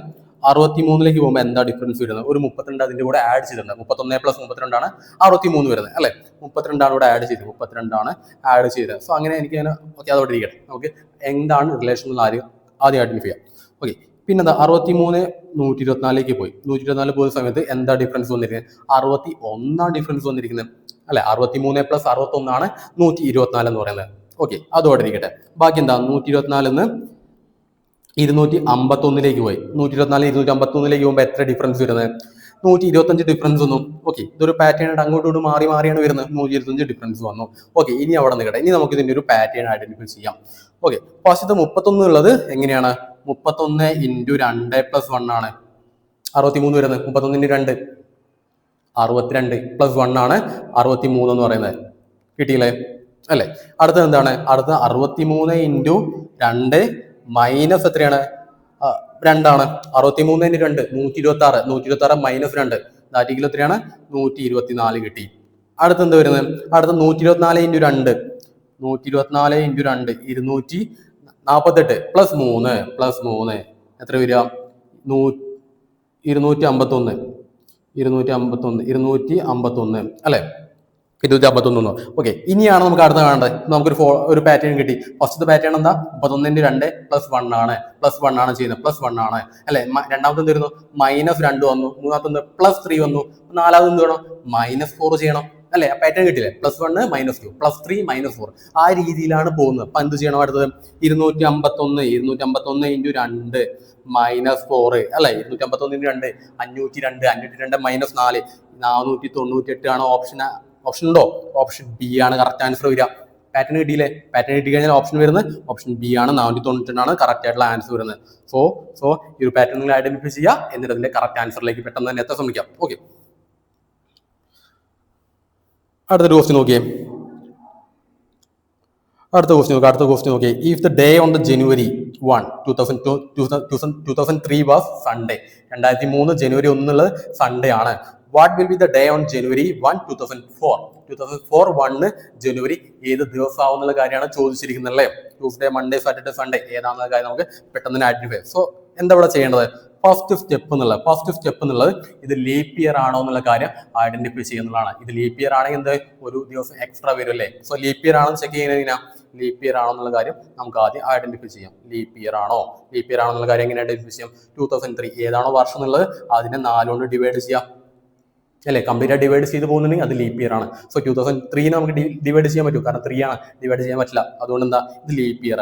63ലേക്ക് പോകുമ്പോൾ എന്താ ഡിഫറൻസ് വരുന്നത്, ഒരു 32 അതിന്റെ കൂടെ ആഡ് ചെയ്തിട്ടുണ്ട്. 31 + 32 ആണ് 63 വരുന്നത് അല്ലെ. 32 ആണ് ഇവിടെ ആഡ് ചെയ്തത്, 32 ആണ് ആഡ് ചെയ്തത്. സോ അങ്ങനെ എനിക്ക് ഓക്കെ അതോടെ ഇരിക്കട്ടെ. നമുക്ക് എന്താണ് റിലേഷൻ എന്ന് ആദ്യം ഐഡന്റിഫൈ ചെയ്യാം. ഓക്കെ, പിന്നെന്താ 63 124ലേക്ക് പോയി. 124 പോയ സമയത്ത് എന്താ ഡിഫറൻസ് വന്നിരിക്കുന്നത്, 61 ഡിഫറൻസ് വന്നിരിക്കുന്നത് അല്ലെ. 63 + 61 ആണ് 124 എന്ന് പറയുന്നത്. ഓക്കെ, അതോടെ ഇരിക്കട്ടെ. ബാക്കി എന്താ, 124 251ലേക്ക് പോയി. 124 251ലേക്ക് പോകുമ്പോൾ എത്ര ഡിഫറൻസ് വരുന്നത്, 125 ഡിഫറൻസ് വന്നു. ഓക്കെ, ഇതൊരു പാറ്റേൺ ആയിട്ട് അങ്ങോട്ടും മാറിയാണ് വരുന്നത്. 125 ഡിഫറൻസ് വന്നു. ഓക്കെ, ഇനി അവിടെ നിൽക്കട്ടെ. ഇനി നമുക്ക് ഇതിന്റെ ഒരു പാറ്റേൺ ഐഡന്റിഫൈ ചെയ്യാം. ഓക്കെ, ഫസ്റ്റത്തെ 31 ഉള്ളത് എങ്ങനെയാണ്? 31 ഇൻറ്റു 2 പ്ലസ് 1 ആണ് 63 വരുന്നത്. 31 2 62 പ്ലസ് 1 ആണ് 63 എന്ന് പറയുന്നത്. കിട്ടിയില്ലേ അല്ലേ? അടുത്തത് എന്താണ്? അടുത്ത 63 ഇൻറ്റു 2 മൈനസ് എത്രയാണ്? 2 ആണ്. 63 ഇൻറ്റു 2 126. 126 മൈനസ് 2 ദാറ്റിക്കൽ എത്രയാണ്? 124 കിട്ടി. അടുത്ത എന്താ വരുന്നത്? അടുത്ത 124 ഇൻറ്റു 2 124 ഇൻറ്റു 2 248 പ്ലസ് 3 എത്ര വരിക? 251 അല്ലെ? 251. ഓക്കെ, ഇനിയാണ് നമുക്ക് അടുത്ത കാണേണ്ടത്. നമുക്കൊരു ഒരു പാറ്റേൺ കിട്ടി. ഫസ്റ്റത്തെ പാറ്റേൺ എന്താ? 31 2 പ്ലസ് 1 ആണ്. പ്ലസ് 1 ആണ് ചെയ്യുന്നത്. പ്ലസ് 1 ആണ് അല്ലെ? രണ്ടാമത്തെ എന്ത് മൈനസ് 2 വന്നു. മൂന്നാമത്തെ പ്ലസ് 3 വന്നു. നാലാമത് എന്ത് വേണം? -4 ചെയ്യണം അല്ലെ? ആ പാറ്റേൺ കിട്ടില്ലേ? +1 -2 +3 -4 ആ രീതിയിലാണ് പോകുന്നത്. അപ്പൊ എന്ത് ചെയ്യണം? അടുത്തത് 251 ഇൻറ്റു 2 -4 അല്ലെ? 251 ഇൻറ്റു 2 502 502 -4 498 ആണ് ഓപ്ഷൻ ഉണ്ടോ? ഓപ്ഷൻ ബി ആണ് കറക്റ്റ് ആൻസർ വരിക. പാറ്റേൺ കിട്ടിയില്ലേ? പാറ്റേൺ കിട്ടി കഴിഞ്ഞാൽ ഓപ്ഷൻ വരുന്നത് ഓപ്ഷൻ ബി ആണ്. 498 ആണ് കറക്റ്റ് ആയിട്ടുള്ള ആൻസർ വരുന്നത്. സോ ഈ ഒരു പാറ്റേൺ നിങ്ങൾ ഐഡന്റിഫൈ ചെയ്യുക, എന്നിട്ട് അതിന്റെ കറക്റ്റ് ആൻസറിലേക്ക് പെട്ടെന്ന് തന്നെ എത്താൻ ശ്രമിക്കാം. ഓക്കെ, അടുത്തൊരു ക്വസ്റ്റ്യൻ നോക്കിയേ. അടുത്ത ക്വസ്റ്റ്യൻ നോക്കിയേ. If the day on the January 1 2003 was Sunday. 2003 ജനുവരി 1 എന്നുള്ളത് സൺഡേ ആണ്. What will be the day on January 1 2004 1 ജനുവരി ഏത് ദിവസമാവും എന്നുള്ള കാര്യമാണ് ചോദിച്ചിരിക്കുന്നത് അല്ലേ? ട്യൂസ്ഡേ, മൺഡേ, സാറ്റർഡേ, സൺഡേ ഏതാണെന്നുള്ള കാര്യം നമുക്ക് പെട്ടെന്ന് തന്നെ ഐഡന്റിഫൈ. സോ എന്താ ഇവിടെ ചെയ്യേണ്ടത്? ഫസ്റ്റ് സ്റ്റെപ്പ് എന്നുള്ളത് ഇത് ലീപ്പ് ഇയർ ആണോ എന്നുള്ള കാര്യം ഐഡന്റിഫൈ ചെയ്യുന്നതാണ്. ഇത് ലീപ്പ് ഇയർ ആണെങ്കിൽ എന്ത് ഒരു ദിവസം എക്സ്ട്രാ വരും അല്ലേ? സോ ലീപ്പ് ഇയർ ആണെന്ന് ചെക്ക് ചെയ്യുന്നതിനാ ലീപ്പ് ഇയർ ആണോ എന്നുള്ള കാര്യം നമുക്ക് ആദ്യം ഐഡന്റിഫൈ ചെയ്യാം. ലീപ്പ് ഇയർ ആണോ എന്നുള്ള കാര്യം എങ്ങനെ ഐഡന്റിഫൈ ചെയ്യാം? 2003 ഏതാണോ വർഷം എന്നുള്ളത് അതിനെ 4 കൊണ്ട് ഡിവൈഡ് ചെയ്യാം അല്ലെ? കംപ്ലീറ്റ് ആയി ഡിവൈഡ് ചെയ്ത് പോകുന്നുണ്ടെങ്കിൽ അത് ലീപ്പ് ഇയർ ആണ്. സോ 2003 നമുക്ക് ഡിവൈഡ് ചെയ്യാൻ പറ്റും, കാരണം 3 ആണ്, ഡിവൈഡ് ചെയ്യാൻ പറ്റില്ല. അതുകൊണ്ട് എന്താ? ഇത് ലീപ്പ് ഇയർ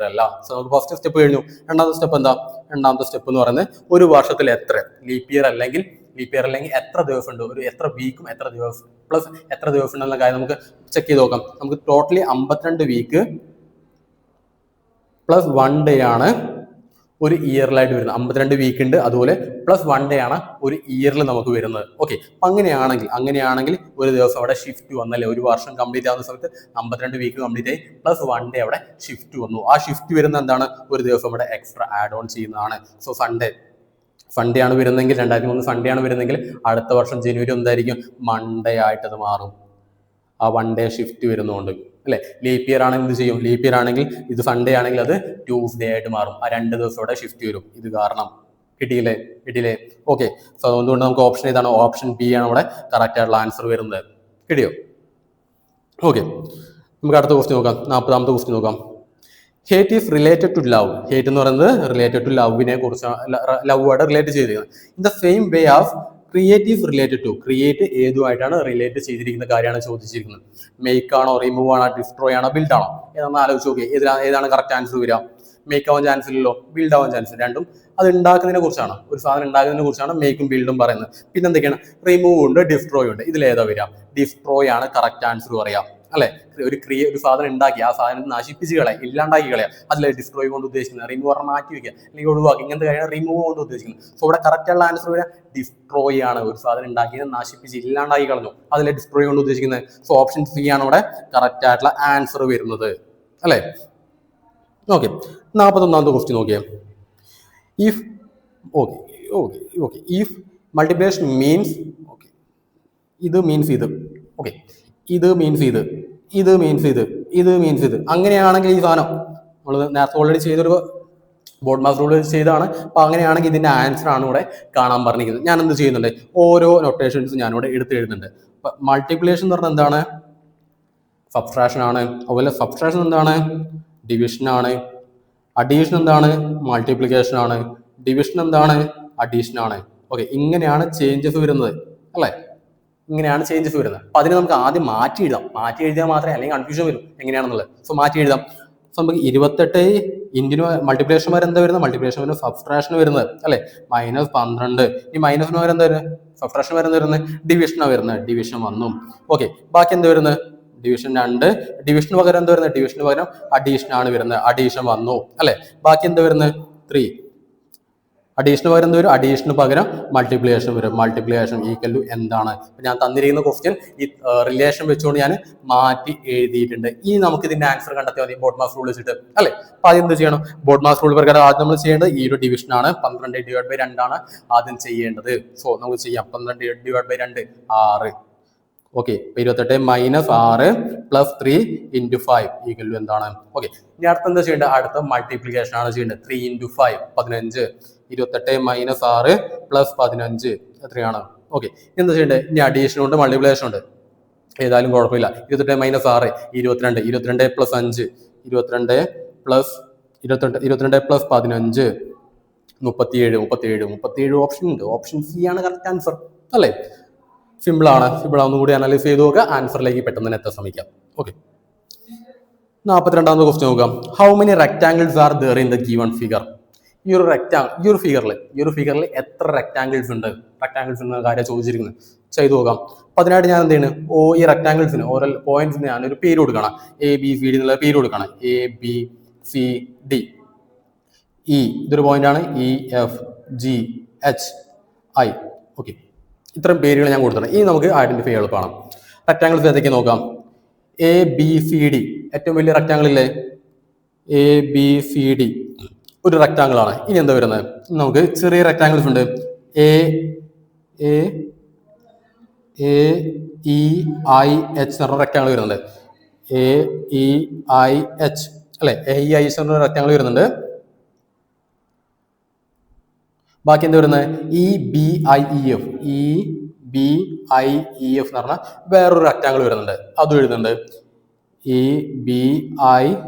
അല്ല. സോ നമുക്ക് ഫസ്റ്റ് സ്റ്റെപ്പ് കഴിഞ്ഞു. രണ്ടാമത്തെ സ്റ്റെപ്പ് എന്താ? രണ്ടാമത്തെ സ്റ്റെപ്പ് എന്ന് പറയുന്നത് ഒരു വർഷത്തിൽ എത്ര ലീപ്പ് ഇയർ അല്ലെങ്കിൽ എത്ര ദിവസം ഉണ്ട്, ഒരു എത്ര വീക്കും എത്ര ദിവസം പ്ലസ് എത്ര ദിവസം ഉണ്ടെന്നുള്ള കാര്യം നമുക്ക് ചെക്ക് ചെയ്ത് നോക്കാം. നമുക്ക് ടോട്ടലി 52 വീക്ക് പ്ലസ് 1 ഡേ ആണ് ഒരു ഇയറിലായിട്ട് വരുന്നത്. 52 വീക്ക് ഉണ്ട്, അതുപോലെ പ്ലസ് 1 ഡേ ആണ് ഒരു ഇയറിൽ നമുക്ക് വരുന്നത്. ഓക്കെ, അപ്പൊ അങ്ങനെയാണെങ്കിൽ ഒരു ദിവസം അവിടെ ഷിഫ്റ്റ് വന്നല്ലേ? ഒരു വർഷം കംപ്ലീറ്റ് ആവുന്ന സമയത്ത് 52 വീക്ക് കംപ്ലീറ്റ് ആയി പ്ലസ് 1 ഡേ അവിടെ ഷിഫ്റ്റ് വന്നു. ആ ഷിഫ്റ്റ് വരുന്ന എന്താണ്? ഒരു ദിവസം അവിടെ എക്സ്ട്രാ ആഡ് ഓൺ ചെയ്യുന്നതാണ്. സോ സൺഡേ ആണ് വരുന്നെങ്കിൽ 2003 സൺഡേ ആണ് വരുന്നെങ്കിൽ അടുത്ത വർഷം ജനുവരി എന്തായിരിക്കും? മൺഡേ ആയിട്ട് അത് മാറും. ആ 1 ഡേ ഷിഫ്റ്റ് വരുന്നതുകൊണ്ട് അല്ലെ? ലീപ്പ് ഇയർ ആണെങ്കിൽ എന്ത് ചെയ്യും? ലീപ്പ് ഇയർ ആണെങ്കിൽ ഇത് സൺഡേ ആണെങ്കിൽ അത് ട്യൂസ്ഡേ ആയിട്ട് മാറും. ആ 2 ദിവസം അവിടെ ഷിഫ്റ്റ് വരും. ഇത് കാരണം കിട്ടിയില്ലേ? ഓക്കെ, സോ അതുകൊണ്ട് നമുക്ക് ഓപ്ഷൻ ഏതാണ്? ഓപ്ഷൻ ബി ആണ് ഇവിടെ കറക്റ്റ് ആയിട്ടുള്ള ആൻസർ വരുന്നത്. കിട്ടിയോ? ഓക്കെ, നമുക്ക് അടുത്ത ക്വസ്റ്റ്യൻ നോക്കാം. 40ാമത്തെ ക്വസ്റ്റ്യൻ നോക്കാം. Hate is related to love. Hate എന്ന് പറയുന്നത് റിലേറ്റഡ് ടു ലവിനെ കുറിച്ചാണ്, ലവുമായിട്ട് റിലേറ്റ് ചെയ്തിരിക്കുന്നത്. In the same way of create is related to. Create ഏതുമായിട്ടാണ് റിലേറ്റ് ചെയ്തിരിക്കുന്ന കാര്യമാണ് ചോദിച്ചിരിക്കുന്നത്. മേക്ക് ആണോ, റിമൂവ് ആണോ, ഡിസ്ട്രോയ് ആണോ, ബിൽഡ് ആണോ? ഏതാണെന്ന് ആലോചിച്ച് നോക്കിയേ. ഏതാണ് കറക്റ്റ് ആൻസർ വരിക? മേക്ക് ആവാൻ ചാൻസ് ഇല്ലല്ലോ, ബിൽഡ് ആവാൻ ചാൻസ്. രണ്ടും അത് ഉണ്ടാക്കുന്നതിനെ കുറിച്ചാണ്, ഒരു സാധനം ഉണ്ടാക്കുന്നതിനെ കുറിച്ചാണ് മേക്കും ബിൽഡും പറയുന്നത്. പിന്നെ എന്തൊക്കെയാണ്? റിമൂവ് ഉണ്ട്, ഡിസ്ട്രോയ് ഉണ്ട്. ഇതിലേതാ വരിക? ഡിസ്ട്രോയ് ആണ് കറക്റ്റ് ആൻസർ പറയാം അല്ലെ? ഒരു സാധനം ഉണ്ടാക്കി ആ സാധനം നശിപ്പിച്ച് കളയാം, ഇല്ലാണ്ടാക്കി കളയാം. അതിലെ ഡിസ്ട്രോയ് കൊണ്ട് ഉദ്ദേശിക്കുന്നത്. റിമൂവ് പറഞ്ഞാൽ മാറ്റി വെക്കുക അല്ലെങ്കിൽ ഒഴിവാക്കി, ഇങ്ങനത്തെ കാര്യമാണ് റിമൂവ് കൊണ്ട് ഉദ്ദേശിക്കുന്നത്. സോ ഇവിടെ കറക്റ്റ് ഉള്ള ആൻസർ വരിക ഡിസ്ട്രോയ് ആണ്. ഒരു സാധനം ഉണ്ടാക്കിയത് നശിപ്പിച്ച് ഇല്ലാണ്ടാക്കി കളഞ്ഞു, അതിലെ ഡിസ്ട്രോയ് കൊണ്ട് ഉദ്ദേശിക്കുന്നത്. സോ ഓപ്ഷൻ സി ആണ് ഇവിടെ കറക്റ്റ് ആയിട്ടുള്ള ആൻസർ വരുന്നത് അല്ലെ? ഓക്കെ, 41ാമത്തെ ക്വസ്റ്റ്യൻ നോക്കിയേ. ഇഫ് ഇഫ് മൾട്ടിപ്ലിക്കേഷൻ മീൻസ് ഇത് മീൻസ് ഇത് അങ്ങനെയാണെങ്കിൽ ഈ സാധനം നമ്മൾ നേരത്തെ ഓൾറെഡി ചെയ്തൊരു ബോർഡ് മാസ് റൂൾ ചെയ്താണ്. അപ്പൊ അങ്ങനെയാണെങ്കിൽ ഇതിന്റെ ആൻസർ ആണ് ഇവിടെ കാണാൻ പറഞ്ഞിരിക്കുന്നത്. ഞാൻ എന്ത് ചെയ്യുന്നുണ്ട്? ഓരോ നൊട്ടേഷൻസ് ഞാനിവിടെ എഴുതുന്നുണ്ട്. മൾട്ടിപ്ലിക്കേഷൻ എന്ന് പറഞ്ഞാൽ എന്താണ്? സബ്ട്രാക്ഷൻ ആണ്. അതുപോലെ സബ്ട്രാക്ഷൻ എന്താണ്? ഡിവിഷൻ ആണ്. അഡീഷൻ എന്താണ്? മൾട്ടിപ്ലിക്കേഷൻ ആണ്. ഡിവിഷൻ എന്താണ്? അഡീഷൻ ആണ്. ഓക്കെ, ഇങ്ങനെയാണ് ചേഞ്ചസ് വരുന്നത് അല്ലെ? ഇങ്ങനെയാണ് ചേഞ്ചസ് വരുന്നത്. അപ്പൊ അതിനെ നമുക്ക് ആദ്യം മാറ്റി എഴുതിയാൽ മാത്രമേ, അല്ലെങ്കിൽ കൺഫ്യൂഷൻ വരും എങ്ങനെയാണെന്നുള്ളത്. സോ മാറ്റി എഴുതാം. സോ നമുക്ക് 28 ഇൻറ്റിന് മൾട്ടിപ്ലിക്കേഷൻ വരെ എന്താ വരുന്നത്? മൾട്ടിപ്ലിക്കേഷൻ വരെ സബ്ട്രാക്ഷൻ വരുന്നത് അല്ലെ? -12. ഈ മൈനസിന് വരെ എന്താ വരുന്നത്? സബ്ട്രാക്ഷൻ വരുന്നത് ഡിവിഷനാണ് വരുന്നത്. ഡിവിഷൻ വന്നു. ഓക്കെ, ബാക്കി എന്താ വരുന്നത്? ഡിവിഷൻ 2, ഡിവിഷന് പകരം എന്താ വരുന്നത്? ഡിവിഷന് പകരം അഡീഷൻ ആണ് വരുന്നത്. അഡീഷൻ വന്നു അല്ലെ. ബാക്കി എന്താ വരുന്നത്? 3. അഡീഷന് പകരം എന്ത് വരും? അഡീഷന് പകരം മൾട്ടിപ്ലിക്കേഷൻ വരും. മൾട്ടിപ്ലിക്കേഷൻ ഈക്വൽ ടു എന്താണ്? ഞാൻ തന്നിരിക്കുന്ന ക്വസ്റ്റ്യൻ ഈ റിലേഷൻ വെച്ചുകൊണ്ട് ഞാൻ മാറ്റി എഴുതിയിട്ടുണ്ട്. ഇനി നമുക്ക് ഇതിന്റെ ആൻസർ കണ്ടെത്തിയാൽ മതി ബോഡ്മാസ് റൂൾ വെച്ചിട്ട് അല്ലെ. അപ്പൊ ആദ്യം എന്ത് ചെയ്യണം? ബോഡ്മാസ് റൂൾ പ്രകാരം ആദ്യം നമ്മൾ ചെയ്യേണ്ടത് ഈ ഒരു ഡിവിഷൻ ആണ്. 12/2 ആണ് ആദ്യം ചെയ്യേണ്ടത്. സോ നമുക്ക് ചെയ്യാം. 12/2 6. ഓക്കെ, 28 - 6 + 3 × 5 ഈക്വൽ ടു എന്താണ്? ഓക്കെ, ഇനി അടുത്ത എന്താ ചെയ്യേണ്ടത്? അടുത്ത മൾട്ടിപ്ലിക്കേഷൻ ആണ് ചെയ്യേണ്ടത്. 3 × 5 15. 28 - 6 + 15 എത്രയാണ്? ഓക്കെ, എന്താ ചെയ്യേണ്ടത്? ഇനി അഡീഷൻ ഉണ്ട്, മൾട്ടിപ്ലിക്കേഷൻ ഉണ്ട്, ഏതായാലും കുഴപ്പമില്ല. 28 - 6 22. 22 + 5 22 + 15 37. ഓപ്ഷൻ ഉണ്ട്. ഓപ്ഷൻ സി ആണ് കറക്റ്റ് ആൻസർ അല്ലേ. സിമ്പിൾ ആണ്. ഒന്നുകൂടി അനലൈസ് ചെയ്ത് നോക്കുക, ആൻസറിലേക്ക് പെട്ടെന്ന് തന്നെ എത്താൻ ശ്രമിക്കാം. ഓക്കെ, 42ാമത്തെ ക്വസ്റ്റ്യൻ നോക്കാം. How many rectangles are there in the given figure? ഈ ഒരു ഫിഗറിൽ എത്ര റെക്ടാംഗിൾസ് ഉണ്ട്? റെക്ടാംഗിൾസ് എന്ന കാര്യം ചോദിച്ചിരിക്കുന്നത്. ചെയ്തു നോക്കാം. അപ്പൊ അതിനായിട്ട് ഞാൻ എന്ത് ചെയ്യുന്നത്? ഈ റെക്ടാംഗിൾസിന് ഓരോ പോയിന്റ്സിന് ഞാൻ ഒരു പേര് കൊടുക്കണം. ABCD എന്നുള്ള പേര് കൊടുക്കണം. ABCD. ഇതൊരു പോയിന്റ് ആണ്. EFGHI. ഓക്കെ, ഇത്രയും പേരുകൾ ഞാൻ കൊടുത്തിട്ടുണ്ട്. ഇനി നമുക്ക് ഐഡന്റിഫൈ എളുപ്പമാണ്. റെക്ടാംഗിൾസ് ഏതൊക്കെ നോക്കാം. ABCD ഏറ്റവും വലിയ റെക്ടാംഗിൾ ഇല്ലേ? ABCD ഒരു റെക്ടാംഗിൾ ആണ്. ഇനി എന്താ വരുന്നത്? നമുക്ക് ചെറിയ റെക്ടാംഗിൾസ് ഉണ്ട്. AEIH എന്ന റെക്ടാംഗിൾ വരുന്നുണ്ട്. AEIH അല്ലെ. AEIH എന്ന റെക്ടാംഗിൾ വരുന്നുണ്ട്. ബാക്കി എന്താ വരുന്നത്? EBIEF എന്ന് പറഞ്ഞാൽ വേറൊരു റെക്ടാംഗിൾ വരുന്നുണ്ട്. അതും എഴുതുന്നുണ്ട്. EBIF.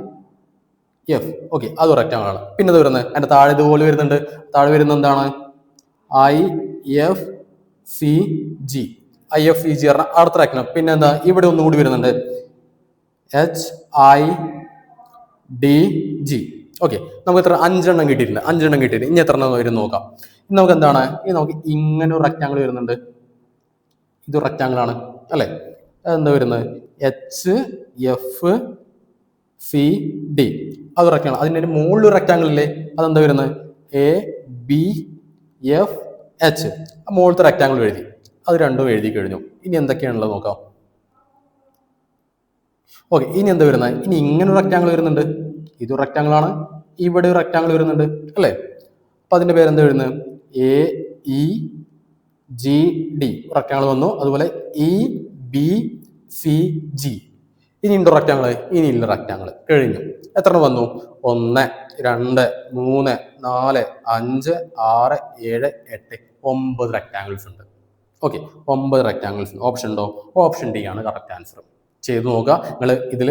ഓക്കെ, അതൊരു റെക്ടാംഗിൾ ആണ്. പിന്നെ ഇത് വരുന്നത് അതിന്റെ താഴെ ഇതുപോലെ വരുന്നുണ്ട്. താഴെ വരുന്നത് എന്താണ്? IFCG പറഞ്ഞാൽ അടുത്ത റെക്ടാംഗിൾ. പിന്നെ എന്താ? ഇവിടെ ഒന്നുകൂടി വരുന്നുണ്ട്. HIDG. ഓക്കെ, നമുക്ക് എത്ര? 5 എണ്ണം കിട്ടിയിട്ടുണ്ട്. ഇനി എത്ര എണ്ണം വരും നോക്കാം. ഇനി നമുക്ക് എന്താണ്? നമുക്ക് ഇങ്ങനെ ഒരു റെക്ടാംഗിൾ വരുന്നുണ്ട്. ഇത് റെക്ടാംഗിൾ ആണ് അല്ലെ. അതെന്താ വരുന്നത്? HFCD. അത് റെക്ടാംഗിൾ. അതിൻ്റെ മുകളിൽ ഒരു റെക്ടാംഗിൾ ഇല്ലേ? അതെന്താ വരുന്നത്? ABFH. മുകളിലത്തെ റെക്ടാംഗിൾ എഴുതി. അത് രണ്ടും എഴുതി കഴിഞ്ഞു. ഇനി എന്തൊക്കെയാണുള്ളത് നോക്കാം. ഓക്കെ, ഇനി എന്താ വരുന്നത്? ഇനി ഇങ്ങനെ ഒരു റെക്ടാംഗിൾ വരുന്നുണ്ട്. ഇതൊരു റെക്ടാംഗിൾ ആണ്. ഇവിടെ ഒരു റെക്ടാംഗിൾ വരുന്നുണ്ട് അല്ലേ. അപ്പൊ അതിന്റെ പേരെന്താ വരുന്നത്? AEGD റെക്ടാംഗിൾ വന്നു. അതുപോലെ EBCG. ഇനി ഉണ്ടോ റെക്ടാംഗിൾ? ഇനി ഇല്ല റെക്ടാംഗിൾ. കഴിഞ്ഞു. എത്ര വന്നു? 1 2 3 4 5 6 7 8 9 റെക്ടാംഗിൾസ് ഉണ്ട്. Okay, 9 rectangles. ഓപ്ഷൻ ഉണ്ടോ? ഓപ്ഷൻ ഡി ആണ് കറക്റ്റ് ആൻസർ. ചെയ്തു നോക്കുക. നിങ്ങൾ ഇതിൽ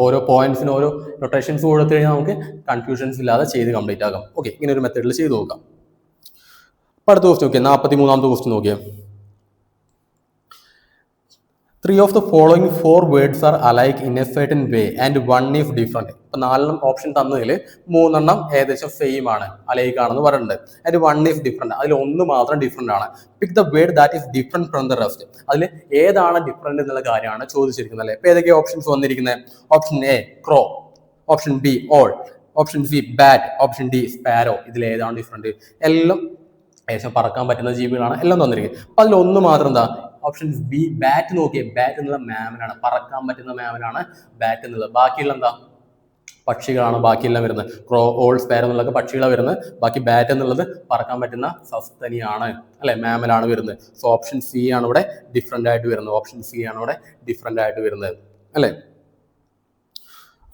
ഓരോ പോയിന്റ്സിന് ഓരോ നൊട്ടേഷൻസ് കൊടുത്തു കഴിഞ്ഞാൽ നമുക്ക് കൺഫ്യൂഷൻസ് ഇല്ലാതെ ചെയ്ത് കംപ്ലീറ്റ് ആകാം. ഓക്കെ, ഇങ്ങനെ ഒരു മെത്തേഡിൽ ചെയ്ത് നോക്കാം. അപ്പൊ അടുത്ത ക്വസ്റ്റ്യൻ നോക്കിയാൽ 43ാമത്തെ ക്വസ്റ്റ്യൻ നോക്കിയാൽ 3 of the following 4 words are alike in a certain way and 1 is different. ഇപ്പൊ 4 ഓപ്ഷൻ തന്നതിൽ 3 ഏകദേശം സെയിം ആണ്, അലൈക്ക് ആണെന്ന് പറയുന്നുണ്ട്. And 1 is different. അതിൽ ഒന്ന് മാത്രം ഡിഫറെന്റ് ആണ്. Pick the word that is different from the rest. അതിൽ ഏതാണ് ഡിഫറെന്റ് എന്നുള്ള കാര്യമാണ് ചോദിച്ചിരിക്കുന്നത് അല്ലേ. ഇപ്പൊ ഏതൊക്കെ ഓപ്ഷൻസ് വന്നിരിക്കുന്നത്? Option A crow, option B owl, option C bat, option D sparrow. ഇതിൽ ഏതാണ് ഡിഫറെന്റ്? എല്ലാം ഏകദേശം പറക്കാൻ പറ്റുന്ന ജീവികളാണ് എല്ലാം തന്നിരിക്കുന്നത്. അപ്പൊ അതിൽ ഒന്ന് മാത്രം എന്താ? Option B bat. നോക്കിയേ, ബാറ്റ് എന്നുള്ള മാമനാണ്, പറക്കാൻ പറ്റുന്ന മാമനാണ് ബാറ്റ് എന്നുള്ളത്. ബാക്കിയുള്ള എന്താ? പക്ഷികളാണ് ബാക്കിയെല്ലാം വരുന്നത്. ക്രോ, ഓൾ, സ്പാരോ എന്നുള്ളത് പക്ഷികളാണ് വരുന്നത്. ബാക്കി ബാറ്റ് എന്നുള്ളത് പറക്കാൻ പറ്റുന്ന സസ്തനിയാണ് അല്ലെ, മാമലാണ് വരുന്നത്. സോ ഓപ്ഷൻ സി ആണ് ഇവിടെ ഡിഫറെന്റ് ആയിട്ട് വരുന്നത്. അല്ലെ.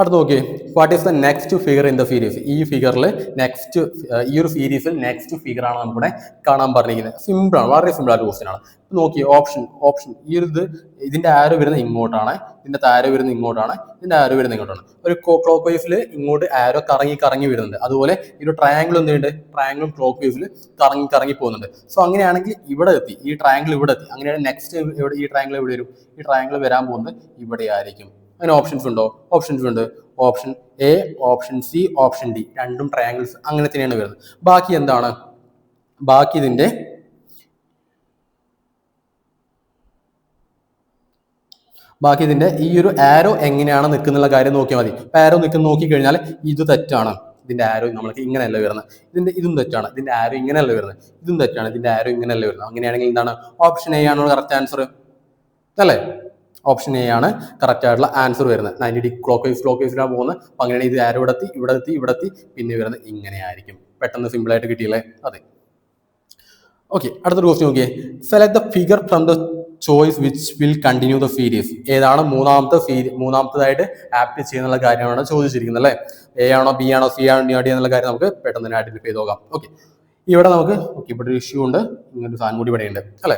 അടുത്ത് നോക്കി, what is the next figure in the series? ഈ ഫിഗറിൽ ഈ ഒരു സീരീസിൽ നെക്സ്റ്റ് ഫിഗർ ആണ് നമുക്കിവിടെ കാണാൻ പറഞ്ഞിരിക്കുന്നത്. സിമ്പിൾ ആണ്, വളരെ സിമ്പിൾ ആയിട്ട് ക്വസ്റ്റ്യൻ ആണ്. നോക്കി, ഓപ്ഷൻ ഇതിന്റെ ആരോ വരുന്നത് ഇങ്ങോട്ടാണ്, ഇതിന്റെ ആരോ വരുന്നത് ഇങ്ങോട്ടാണ്, ഇതിന്റെ ആരോ വരുന്നത് ഇങ്ങോട്ടാണ്. ഒരു ക്ലോക്ക് വൈസിൽ ഇങ്ങോട്ട് ആരോ കറങ്ങി വരുന്നുണ്ട്. അതുപോലെ ഈ ഒരു ട്രയാങ്കിൾ എന്തുണ്ട്? ട്രയാങ്കിളും ക്ലോക്ക് വൈസിൽ കറങ്ങി പോകുന്നുണ്ട്. സോ അങ്ങനെയാണെങ്കിൽ ഇവിടെ എത്തി, ഈ ട്രയാങ്കിൾ ഇവിടെ എത്തി. അങ്ങനെയാണെങ്കിൽ നെക്സ്റ്റ് ഈ ട്രയാങ്കിൾ എവിടെ വരും? ഈ ട്രയാങ്കിൾ വരാൻ പോകുന്നത് ഇവിടെ ആയിരിക്കും. അതിന് ഓപ്ഷൻസ് ഉണ്ടോ? ഓപ്ഷൻസ് ഉണ്ട്. Option A, option C, option D. രണ്ടും ട്രയാങ്കിൾസ് അങ്ങനെ തന്നെയാണ് വരുന്നത്. ബാക്കി എന്താണ്? ബാക്കി ഇതിന്റെ ബാക്കി ഇതിന്റെ ഈ ഒരു ആരോ എങ്ങനെയാണ് നിൽക്കുന്നുള്ള കാര്യം നോക്കിയാൽ മതി. ആരോ നിൽക്കുന്ന നോക്കിക്കഴിഞ്ഞാൽ ഇത് തെറ്റാണ്, ഇതിന്റെ ആരോ നമ്മൾക്ക് ഇങ്ങനെയല്ല വരുന്നത്, ഇതും തെറ്റാണ്, ഇതിന്റെ ആരോ ഇങ്ങനെയല്ല വരുന്നത്, ഇതും തെറ്റാണ്, ഇതിന്റെ ആരോ ഇങ്ങനെയല്ല വരുന്നത്. അങ്ങനെയാണെങ്കിൽ എന്താണ് ഓപ്ഷൻ എ ആണ് കറക്റ്റ് ആൻസർ അല്ലേ? ഓപ്ഷൻ എ ആണ് കറക്റ്റ് ആയിട്ടുള്ള ആൻസർ വരുന്നത്. 90 ക്ലോക്ക് വൈസിലാണ് പോകുന്നത്. അപ്പൊ അങ്ങനെയാണെങ്കിൽ ഇത് ആരോ ഇവിടെ എത്തി പിന്നെ വരുന്നത് ഇങ്ങനെയായിരിക്കും. പെട്ടെന്ന് സിമ്പിൾ ആയിട്ട് കിട്ടിയില്ലേ? അതെ. ഓക്കെ, അടുത്തൊരു ക്വസ്റ്റ്യൻ നോക്കിയേ. Select the figure from the choice which will continue the series. ഏതാണ് മൂന്നാമത്തേതായിട്ട് ആപ്റ്റ് ചെയ്യുന്നുള്ള കാര്യമാണ് ചോദിച്ചിരിക്കുന്നത് അല്ലേ? എ ആണോ ബി ആണോ സി ആണോ ഡി എന്നുള്ള കാര്യം നമുക്ക് പെട്ടെന്ന് തന്നെ ഐഡന്റിഫൈ ചെയ്ത് നോക്കാം. ഓക്കെ, ഇവിടെ നമുക്ക് ഇവിടെ ഒരു ഇഷ്യൂ ഉണ്ട്, ഇങ്ങനൊരു സാധനം കൂടി ഇവിടെ ഉണ്ട് അല്ലേ?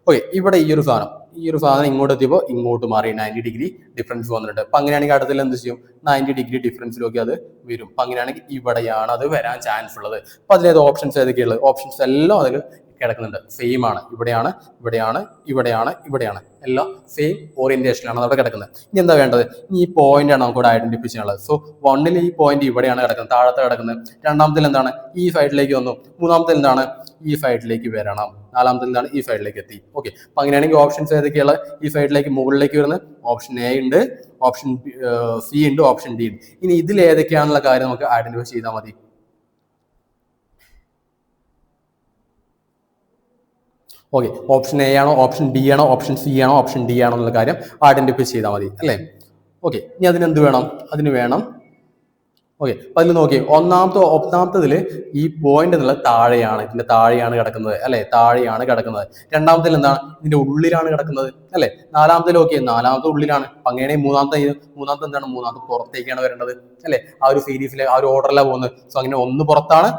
ഓക്കെ, ഇവിടെ ഈ ഒരു സാധനം ഇങ്ങോട്ട് എത്തിയപ്പോൾ ഇങ്ങോട്ട് മാറി 90 ഡിഗ്രി ഡിഫറൻസ് വന്നിട്ടുണ്ട്. അപ്പൊ അങ്ങനെയാണെങ്കിൽ അടുത്തിൽ എന്ത് ചെയ്യും? 90 ഡിഗ്രി ഡിഫറൻസിലൊക്കെ അത് വരും. അപ്പൊ അങ്ങനെയാണെങ്കിൽ ഇവിടെയാണ് അത് വരാൻ ചാൻസ് ഉള്ളത്. അപ്പൊ അതിലേത് ഓപ്ഷൻസ് ഏതൊക്കെയുള്ളത്? ഓപ്ഷൻസ് എല്ലാം അതിൽ കിടക്കുന്നുണ്ട്. സെയിം ആണ്, ഇവിടെയാണ് എല്ലാം സെയിം ഓറിയന്റേഷനിലാണ് അവിടെ കിടക്കുന്നത്. ഇനി എന്താ വേണ്ടത്? ഇനി ഈ പോയിന്റ് ആണ് നമുക്ക് ഇവിടെ ഐഡന്റിഫൈ ചെയ്യാനുള്ളത്. സോ 1 ഈ പോയിന്റ് ഇവിടെയാണ് കിടക്കുന്നത്, താഴത്തെ കിടക്കുന്നത്. രണ്ടാമത്തിൽ എന്താണ്? ഈ സൈഡിലേക്ക് വന്നു. മൂന്നാമത്തിൽ എന്താണ്? ഈ സൈഡിലേക്ക് വരണം. നാലാമത്തിൽ എന്താണ്? ഈ സൈഡിലേക്ക് എത്തി. ഓക്കെ, അപ്പൊ അങ്ങനെയാണെങ്കിൽ ഓപ്ഷൻസ് ഏതൊക്കെയാണ്? ഈ സൈഡിലേക്ക് മുകളിലേക്ക് വരുന്നത് ഓപ്ഷൻ എ ഉണ്ട്, ഓപ്ഷൻ സി ഉണ്ട്, ഓപ്ഷൻ ഡി ഉണ്ട്. ഇനി ഇതിൽ ഏതൊക്കെയാണെന്നുള്ള കാര്യം നമുക്ക് ഐഡന്റിഫൈ ചെയ്താൽ മതി. ഓക്കെ, ഓപ്ഷൻ എ ആണോ, ഓപ്ഷൻ ബി ആണോ, ഓപ്ഷൻ സി ആണോ, ഓപ്ഷൻ ഡി ആണോ എന്നുള്ള കാര്യം ഐഡന്റിഫൈ ചെയ്താൽ മതി അല്ലേ? ഓക്കെ, ഇനി അതിനെന്ത് വേണം? അതിന് വേണം. ഓക്കെ, അപ്പൊ അതിൽ നോക്കി ഒന്നാമത്തതിൽ ഈ പോയിന്റ് എന്നുള്ളത് താഴെയാണ്, ഇതിന്റെ താഴെയാണ് കിടക്കുന്നത് അല്ലെ? താഴെയാണ് കിടക്കുന്നത്. രണ്ടാമത്തിൽ എന്താണ്? ഇതിന്റെ ഉള്ളിലാണ് കിടക്കുന്നത് അല്ലെ? നാലാമത്തിൽ നാലാമത്തെ ഉള്ളിലാണ്. അങ്ങനെയാണെങ്കിൽ മൂന്നാമത്തെ എന്താണ്? മൂന്നാമത്തെ പുറത്തേക്കാണ് വരേണ്ടത് അല്ലെ? ആ ഒരു സീരീസിലെ ആ ഒരു ഓർഡറിലാണ് പോകുന്നത്. സോ അങ്ങനെ ഒന്ന് പുറത്താണ്,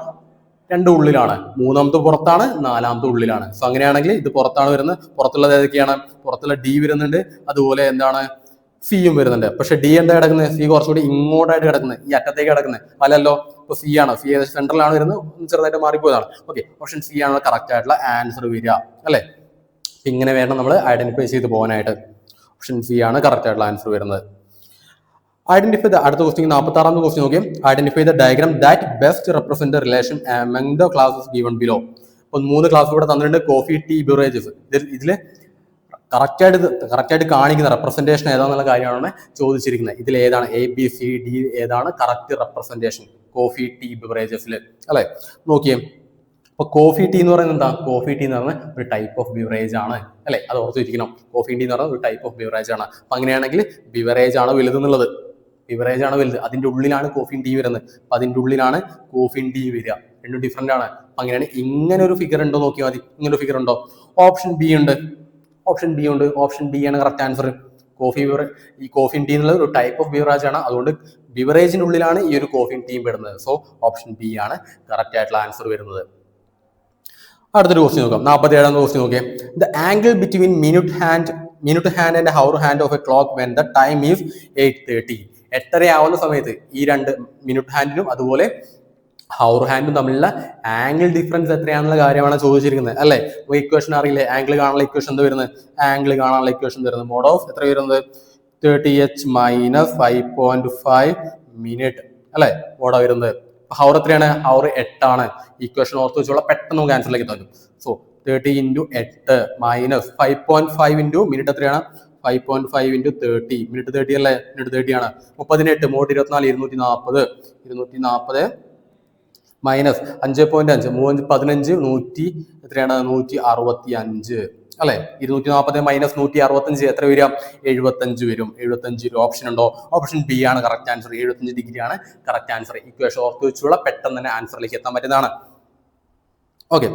രണ്ട് ഉള്ളിലാണ്, മൂന്നാമത്തെ പുറത്താണ്, നാലാമത്തെ ഉള്ളിലാണ്. സോ അങ്ങനെയാണെങ്കിൽ ഇത് പുറത്താണ് വരുന്നത്. പുറത്തുള്ളത് ഏതൊക്കെയാണ്? പുറത്തുള്ള ഡി വരുന്നുണ്ട്, അതുപോലെ എന്താണ് സിയും വരുന്നുണ്ട്. പക്ഷെ ഡി എന്താ കിടക്കുന്നത്? സി കുറച്ചുകൂടി ഇങ്ങോട്ടായിട്ട് കിടക്കുന്നത്, ഈ അറ്റത്തേക്ക് കിടക്കുന്നത് അല്ലല്ലോ. ഇപ്പൊ സി ആണ്, സി ഏകദേശം സെൻട്രലാണ് വരുന്നത്, ചെറുതായിട്ട് മാറിപ്പോയതാണ്. ഓക്കെ, ഓപ്ഷൻ സി ആണ് കറക്റ്റ് ആയിട്ടുള്ള ആൻസർ വരിക അല്ലെ? ഇങ്ങനെ വേണം നമ്മൾ ഐഡന്റിഫൈ ചെയ്ത് പോകാനായിട്ട്. ഓപ്ഷൻ സി ആണ് കറക്റ്റ് ആയിട്ടുള്ള ആൻസർ വരുന്നത്. ഐഡന്റിഫൈ ദ അടുത്ത ക്വസ്റ്റ്യൻ 46ാമത്തെ ക്വസ്റ്റ്യൻ നോക്കിയാൽ identify the diagram that best represent the relation among the classes given below. ഇപ്പൊ 3 ക്ലാസ് ഇവിടെ തന്നിട്ടുണ്ട്, കോഫി, ടീ, ബിവറേജസ്. ഇതില് കറക്റ്റായിട്ട് കാണിക്കുന്ന റെപ്രസെന്റേഷൻ ഏതാണെന്നുള്ള കാര്യമാണ് ചോദിച്ചിരിക്കുന്നത്. ഇതിൽ ഏതാണ് എ ബി സി ഡി ഏതാണ് കറക്റ്റ് റെപ്രസെന്റേഷൻ കോഫി, ടീ, ബിവറേജസിൽ അല്ലെ? നോക്കിയേ, അപ്പൊ കോഫി ടീ എന്ന് പറയുന്നത് എന്താ? കോഫി ടീ എന്ന് പറഞ്ഞാൽ ഒരു ടൈപ്പ് ഓഫ് ബിവറേജ് ആണ് അല്ലെ? അത് ഓർത്തിരിക്കണം. കോഫി ടീ എന്ന് പറഞ്ഞാൽ ഒരു ടൈപ്പ് ഓഫ് ബിവറേജ് ആണ്. അപ്പൊ അങ്ങനെയാണെങ്കിൽ ബിവറേജ് ആണ് വലുതെന്നുള്ളത്, ബിവറേജ് ആണ് വലുത്. അതിന്റെ ഉള്ളിലാണ് കോഫി ടീ വരുന്നത്. അപ്പൊ അതിന്റെ ഉള്ളിലാണ് കോഫി ടീ വരിക. രണ്ടും ഡിഫറെന്റ് ആണ്. അങ്ങനെയാണ് ഇങ്ങനെ ഒരു ഫിഗർ ഉണ്ടോ നോക്കിയാൽ മതി. ഇങ്ങനെ ഒരു ഫിഗർ ഉണ്ടോ? ഓപ്ഷൻ ബി ഉണ്ട്, ഓപ്ഷൻ ബി ആണ് കറക്റ്റ് ആൻസർ. ഈ കോഫി ടീ എന്നുള്ളത് ഒരു ടൈപ്പ് ഓഫ് ബിവറേജ് ആണ്. അതുകൊണ്ട് ബിവറേജിന്റെ ഉള്ളിലാണ് ഈ ഒരു കോഫി ടീ പെടുന്നത്. സോ ഓപ്ഷൻ ബി ആണ് കറക്റ്റ് ആയിട്ടുള്ള ആൻസർ വരുന്നത്. അടുത്തൊരു ക്വസ്റ്റ്യൻ നോക്കാം. 47ാമത്തെ ക്വസ്റ്റ്യൻ നോക്കിയേ. The angle between minute hand and hour hand of a clock when the time is 8:30. 8:30 ആവുന്ന സമയത്ത് ഈ രണ്ട് മിനിറ്റ് ഹാൻഡിനും അതുപോലെ ഹവർ ഹാൻഡും തമ്മിലുള്ള ആംഗിൾ ഡിഫറൻസ് എത്രയാണെന്നുള്ള കാര്യമാണ് ചോദിച്ചിരിക്കുന്നത് അല്ലെ? ഇക്വേഷൻ അറിയില്ലേ? ആംഗിൾ കാണാനുള്ള ഇക്വേഷൻ എന്താ വരുന്നത്? ആംഗിൾ കാണാനുള്ള ഇക്വേഷൻ വരുന്നത് മോഡ് ഓഫ് എത്ര വരുന്നത്? 30h - 5.5 മിനിറ്റ് അല്ലെ? മോഡാ വരുന്നത്. ഹവർ എത്രയാണ്? ഹവർ 8 ആണ്. ഇക്വേഷൻ ഓർത്ത് വെച്ചോളാം, പെട്ടെന്ന് നമുക്ക് ആൻസറിലേക്ക് എത്താൻ പറ്റും. സോ 30 × 8 - 5.5 × മിനിറ്റ് എത്രയാണ്? 5.5 × 30 മിനിറ്റ് 30 അല്ലേ? മിനിറ്റ് 30 ആണ്. 38 മോഡ് 24 240 മൈനസ് 5.5 3 15 100 എത്രയാണ്? 165 അല്ലെ? 240 - 165 എത്ര വരിക? 75 വരും. 75 ഓപ്ഷൻ ഉണ്ടോ? ഓപ്ഷൻ ബി ആണ് കറക്റ്റ് ആൻസർ. 75 ഡിഗ്രി ആണ് കറക്റ്റ് ആൻസർ. ഇക്വേഷൻ ഓർത്ത് വെച്ചുള്ള പെട്ടെന്ന് തന്നെ ആൻസറിലേക്ക് എത്താൻ പറ്റുന്നതാണ്. ഓക്കെ,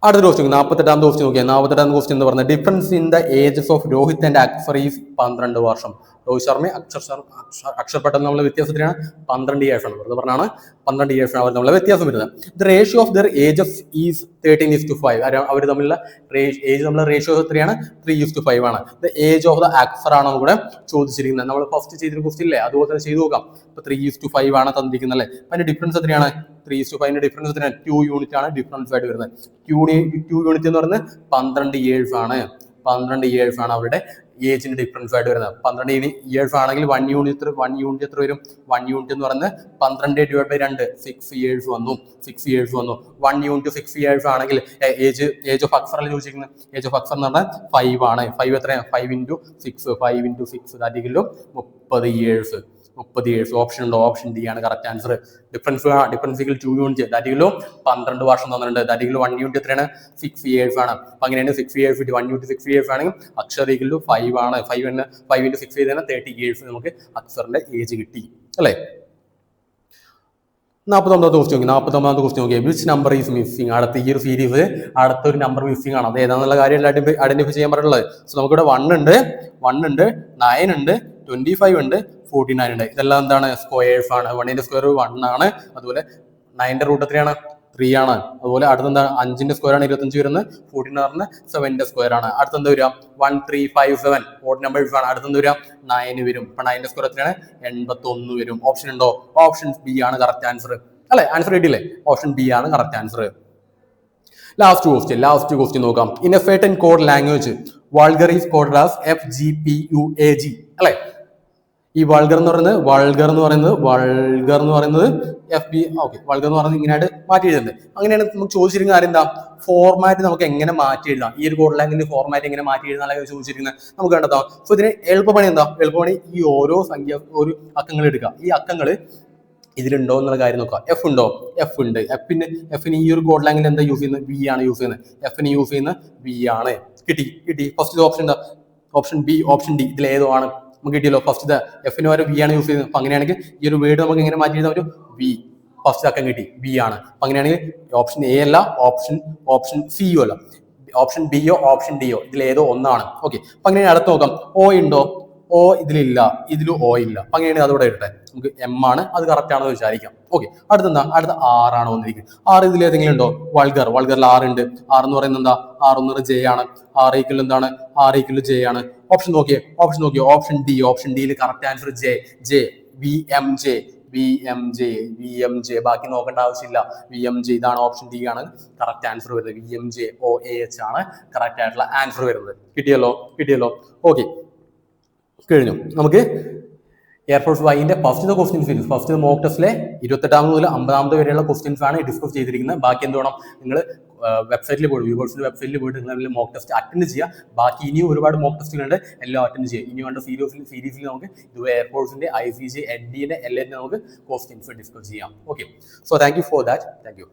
അടുത്ത ക്വസ്റ്റ്യൻ 48ാമത്തെ ക്വസ്റ്റ്യൻ നോക്കിയാൽ 48ാമത്തെ ക്വസ്റ്റ്യൻ എന്ന് പറഞ്ഞാൽ difference in the ages of Rohit and Axar is 12 വർഷം. രോഹിത് ശർമ്മ അക്ഷർ പട്ടേൽ തമ്മിലുള്ള വ്യത്യാസത്തിനാണ് 12 ഇയേഴ്സ് ആണ്. വെറുതെ പറഞ്ഞാണ് 12 ഇയേഴ്സ് ആണ് അവർ തമ്മിലുള്ള വ്യത്യാസം വരുന്നത്. The ratio of there ages is 13:5. അവർ തമ്മിലുള്ള ഏജ് തമ്മിലുള്ള റേഷ്യോ എത്രയാണ്? 3:5 ആണ്. The age of the Axar ആണ് നമ്മുടെ ചോദിച്ചിരിക്കുന്നത്. നമ്മൾ ഫസ്റ്റ് ചെയ്തിട്ട് ക്വസ്റ്റ്യൻ ഇല്ലേ, അതുപോലെ തന്നെ ചെയ്തു നോക്കാം. ഇപ്പൊ 3:5 ആണ് തന്നിരിക്കുന്നത് അല്ലേ? അതിന്റെ ഡിഫറൻസ് എത്രയാണ്? 3:5 ഡിഫറൻസ് എത്രയാണ്? 2 യൂണിറ്റ് ആണ് ഡിഫറൻസ് ആയിട്ട് വരുന്നത്. 2 യൂണിറ്റ് എന്ന് പറയുന്നത് 12 ഇയേഴ്സ് ആണ്. 12 ഇയേഴ്സ് ആണ് അവരുടെ ഏജിന് ഡിഫറൻസ് ആയിട്ട് വരുന്നത്. 12 ഇയേഴ്സ് ആണെങ്കിൽ 1 യൂണിറ്റ് എത്ര വരും? 1 യൂണിറ്റ് എന്ന് പറയുന്നത് 12/2 6 ഇയേഴ്സ് വന്നു. 1 യൂണിറ്റ് 6 ഇയേഴ്സ് ആണെങ്കിൽ ഏജ് ഓഫ് അക്സർ അല്ല ചോദിച്ചിരിക്കുന്നത്. ഏജ് ഓഫ് അക്സർ എന്ന് പറഞ്ഞാൽ 5 ആണ്. 5 എത്രയാണ്? 5 × 6 that equal to 30 years. Option ഉണ്ടോ? ഓപ്ഷൻ ഡി ആണ് correct answer. Difference equal 2 unit that equal 12 വർഷം തന്നിട്ടുണ്ട്. ദാറ്റ് ഈക്വൽ 1 യൂണിറ്റ് എത്രയാണ്? 6 ഇയേഴ്സ് ആണ്. അപ്പൊ അങ്ങനെയാണ് 6 ഇയേഴ്സ് 1 യൂണിറ്റ് 6 ഇയേഴ്സ് ആണെങ്കിൽ അക്ഷർ ഈക്വൽ ടു 5 ആണ്. 5 × 6 ചെയ്താൽ 30 ഇയേഴ്സ് നമുക്ക് അക്സറിന്റെ ഏജ് കിട്ടി അല്ലേ? 49ാമത്തെ ക്വസ്റ്റ്യൻ നോക്കിയാൽ വിച്ച് നമ്പർ ഈസ് മിസ്സിംഗ്? അടുത്ത ഈ ഒരു സീരീസ് അടുത്തൊരു നമ്പർ മിസ്സിംഗ് ആണ്. അത് ഏതാണെന്നുള്ള കാര്യം ഐഡന്റിഫൈ ചെയ്യാൻ പറഞ്ഞിട്ടുള്ളത്. സോ നമുക്കിവിടെ 1 ഉണ്ട്, 9 ഉണ്ട്, 25 ഉണ്ട്, 49 ഉണ്ട്. ഇതെല്ലാം എന്താണ്? സ്ക്വയേഴ്സ് ആണ്. 1ന്റെ സ്ക്വയർ 1 ആണ്. അതുപോലെ 9ന്റെ റൂട്ട് എത്രയാണ്? 3 ആണ്. അതുപോലെ അടുത്തെന്താ? 5ന്റെ സ്ക്വയർ ആണ് 25 വരുന്നത്. 14 7ന്റെ സ്ക്വയർ ആണ്. അടുത്തെന്താ വരിക? 1 3 5 7 ഓഡ് നമ്പേഴ്സ് ആണ്. അടുത്തെന്താ വരിക? 9 വരും. അപ്പൊ 9ന്റെ സ്ക്വയർ എത്രയാണ്? 81 വരും. ഓപ്ഷൻ ഉണ്ടോ? ഓപ്ഷൻ ബി ആണ് കറക്റ്റ് ആൻസർ അല്ലെ? ആൻസർ കിട്ടിയില്ലേ? ഓപ്ഷൻ ബി ആണ് കറക്റ്റ് ആൻസർ. ലാസ്റ്റ് ക്വസ്റ്റ്യൻ നോക്കാം. In A certain code language vulgar is coded as FGPUAG അല്ലെ? ഈ വൾഗർ എന്ന് പറയുന്നത് വൾഗർ എന്ന് പറയുന്നത് ഇങ്ങനെയായിട്ട് മാറ്റി എഴുതുന്നത്. അങ്ങനെയാണ് നമുക്ക് ചോദിച്ചിരിക്കുന്ന കാര്യം എന്താ? ഫോർമാറ്റ് നമുക്ക് എങ്ങനെ മാറ്റി എഴുതാം? ഈ ഒരു കോഡ് ലാംഗ്വേജിന്റെ ഫോർമാറ്റ് എങ്ങനെ മാറ്റി എഴുതാൻ ചോദിച്ചിരിക്കുന്നത് നമുക്ക് കണ്ടെത്താം. സോ ഇതിന് എളുപ്പപ്പണി എന്താ? എളുപ്പപ്പണി ഈ ഓരോ അക്കങ്ങൾ എടുക്കുക. ഈ അക്കങ്ങൾ ഇതിലുണ്ടോ എന്നുള്ള കാര്യം നോക്കുക. എഫ് ഉണ്ടോ? എഫ് ഉണ്ട്. എഫിന് ഈ ഒരു കോഡ് ലാംഗ്വേജിൽ എന്താ യൂസ് ചെയ്യുന്നത്? വി ആണ് യൂസ് ചെയ്യുന്നത്. എഫിന് യൂസ് ചെയ്യുന്നത് വി ആണ്. കിട്ടി. ഫസ്റ്റ് ഓപ്ഷൻ എന്താ? Option B, option D. ഇതിൽ ഏതോ ആണ് നമുക്ക് കിട്ടിയല്ലോ. ഫസ്റ്റ് എഫിന് വരെ വി ആണ് യൂസ് ചെയ്യുന്നത്. അപ്പൊ അങ്ങനെയാണെങ്കിൽ ഈ ഒരു വേർഡ് നമുക്ക് എങ്ങനെ മാറ്റി എഴുതാൻ പറ്റും? വി. ഫസ്റ്റ് അക്കം കിട്ടി, ബി ആണ്. അപ്പൊ അങ്ങനെയാണെങ്കിൽ ഓപ്ഷൻ എ അല്ല, ഓപ്ഷൻ സിയോ അല്ല, ഓപ്ഷൻ ബിയോ ഓപ്ഷൻ ഡിയോ ഇതിൽ ഏതോ ഒന്നാണ്. ഓക്കെ. അപ്പൊ അങ്ങനെ അടുത്ത് നോക്കാം. ഓ ഉണ്ടോ? ഓ ഇതിലില്ല, ഇതിലും ഓ ഇല്ല. അപ്പൊ അങ്ങനെയാണെങ്കിൽ അതോടെ ഇട്ടെ. നമുക്ക് എം ആണ്, അത് കറക്റ്റ് ആണെന്ന് വിചാരിക്കാം. ഓക്കെ. അടുത്ത 6 ആണ് വന്നിരിക്കുന്നത്. 6 ഇതിൽ ഏതെങ്കിലും ഉണ്ടോ? വൾഗറിൽ 6 ഉണ്ട്. 6 എന്ന് പറയുന്നത് എന്താ? 6 എന്ന് പറയുന്നത് ജെ ആണ്. 6 ഈക്വൽ എന്താണ്? 6 ഈക്വൽ ജെ ആണ്. ഓപ്ഷൻ നോക്കിയേ. Option D. ഓപ്ഷൻ ഡിയിൽ correct answer J. V M J. ബാക്കി നോക്കേണ്ട ആവശ്യമില്ല. V M J. ഇതാണ് ഓപ്ഷൻ ഡി ആണ് കറക്റ്റ് ആൻസർ വരുന്നത്. VMJOAH ആണ് കറക്റ്റ് ആയിട്ടുള്ള ആൻസർ വരുന്നത്. കിട്ടിയല്ലോ. ഓക്കെ, കഴിഞ്ഞു. നമുക്ക് എയർഫോഴ്സ് വൈൻ്റെ ഫസ്റ്റ് മോക്ക് ടെസ്റ്റിലെ 28 മുതൽ 50 വരെയുള്ള ക്വസ്റ്റ്യൻസ് ആണ് ഡിസ്കസ് ചെയ്തിരിക്കുന്നത്. ബാക്കി എന്തുവേണം? നിങ്ങൾ വെബ്സൈറ്റിൽ പോയി വ്യൂവേഴ്സിന്റെ വെബ്സൈറ്റിൽ പോയിട്ട് നിങ്ങൾ മോക്ക് ടെസ്റ്റ് അറ്റൻഡ് ചെയ്യുക. ബാക്കി ഇനിയും ഒരുപാട് മോക്ക് ടെസ്റ്റുകളുണ്ട്, എല്ലാം അറ്റൻഡ് ചെയ്യുക. ഇനി വേണ്ട സീരീസിൽ നമുക്ക് ഇത് എയർഫോഴ്സിന്റെ ICJ, NDA, LN നമുക്ക് ക്വസ്റ്റ്യൻസ് ഡിസ്കസ് ചെയ്യാം. Okay. So thank you for that. Thank you.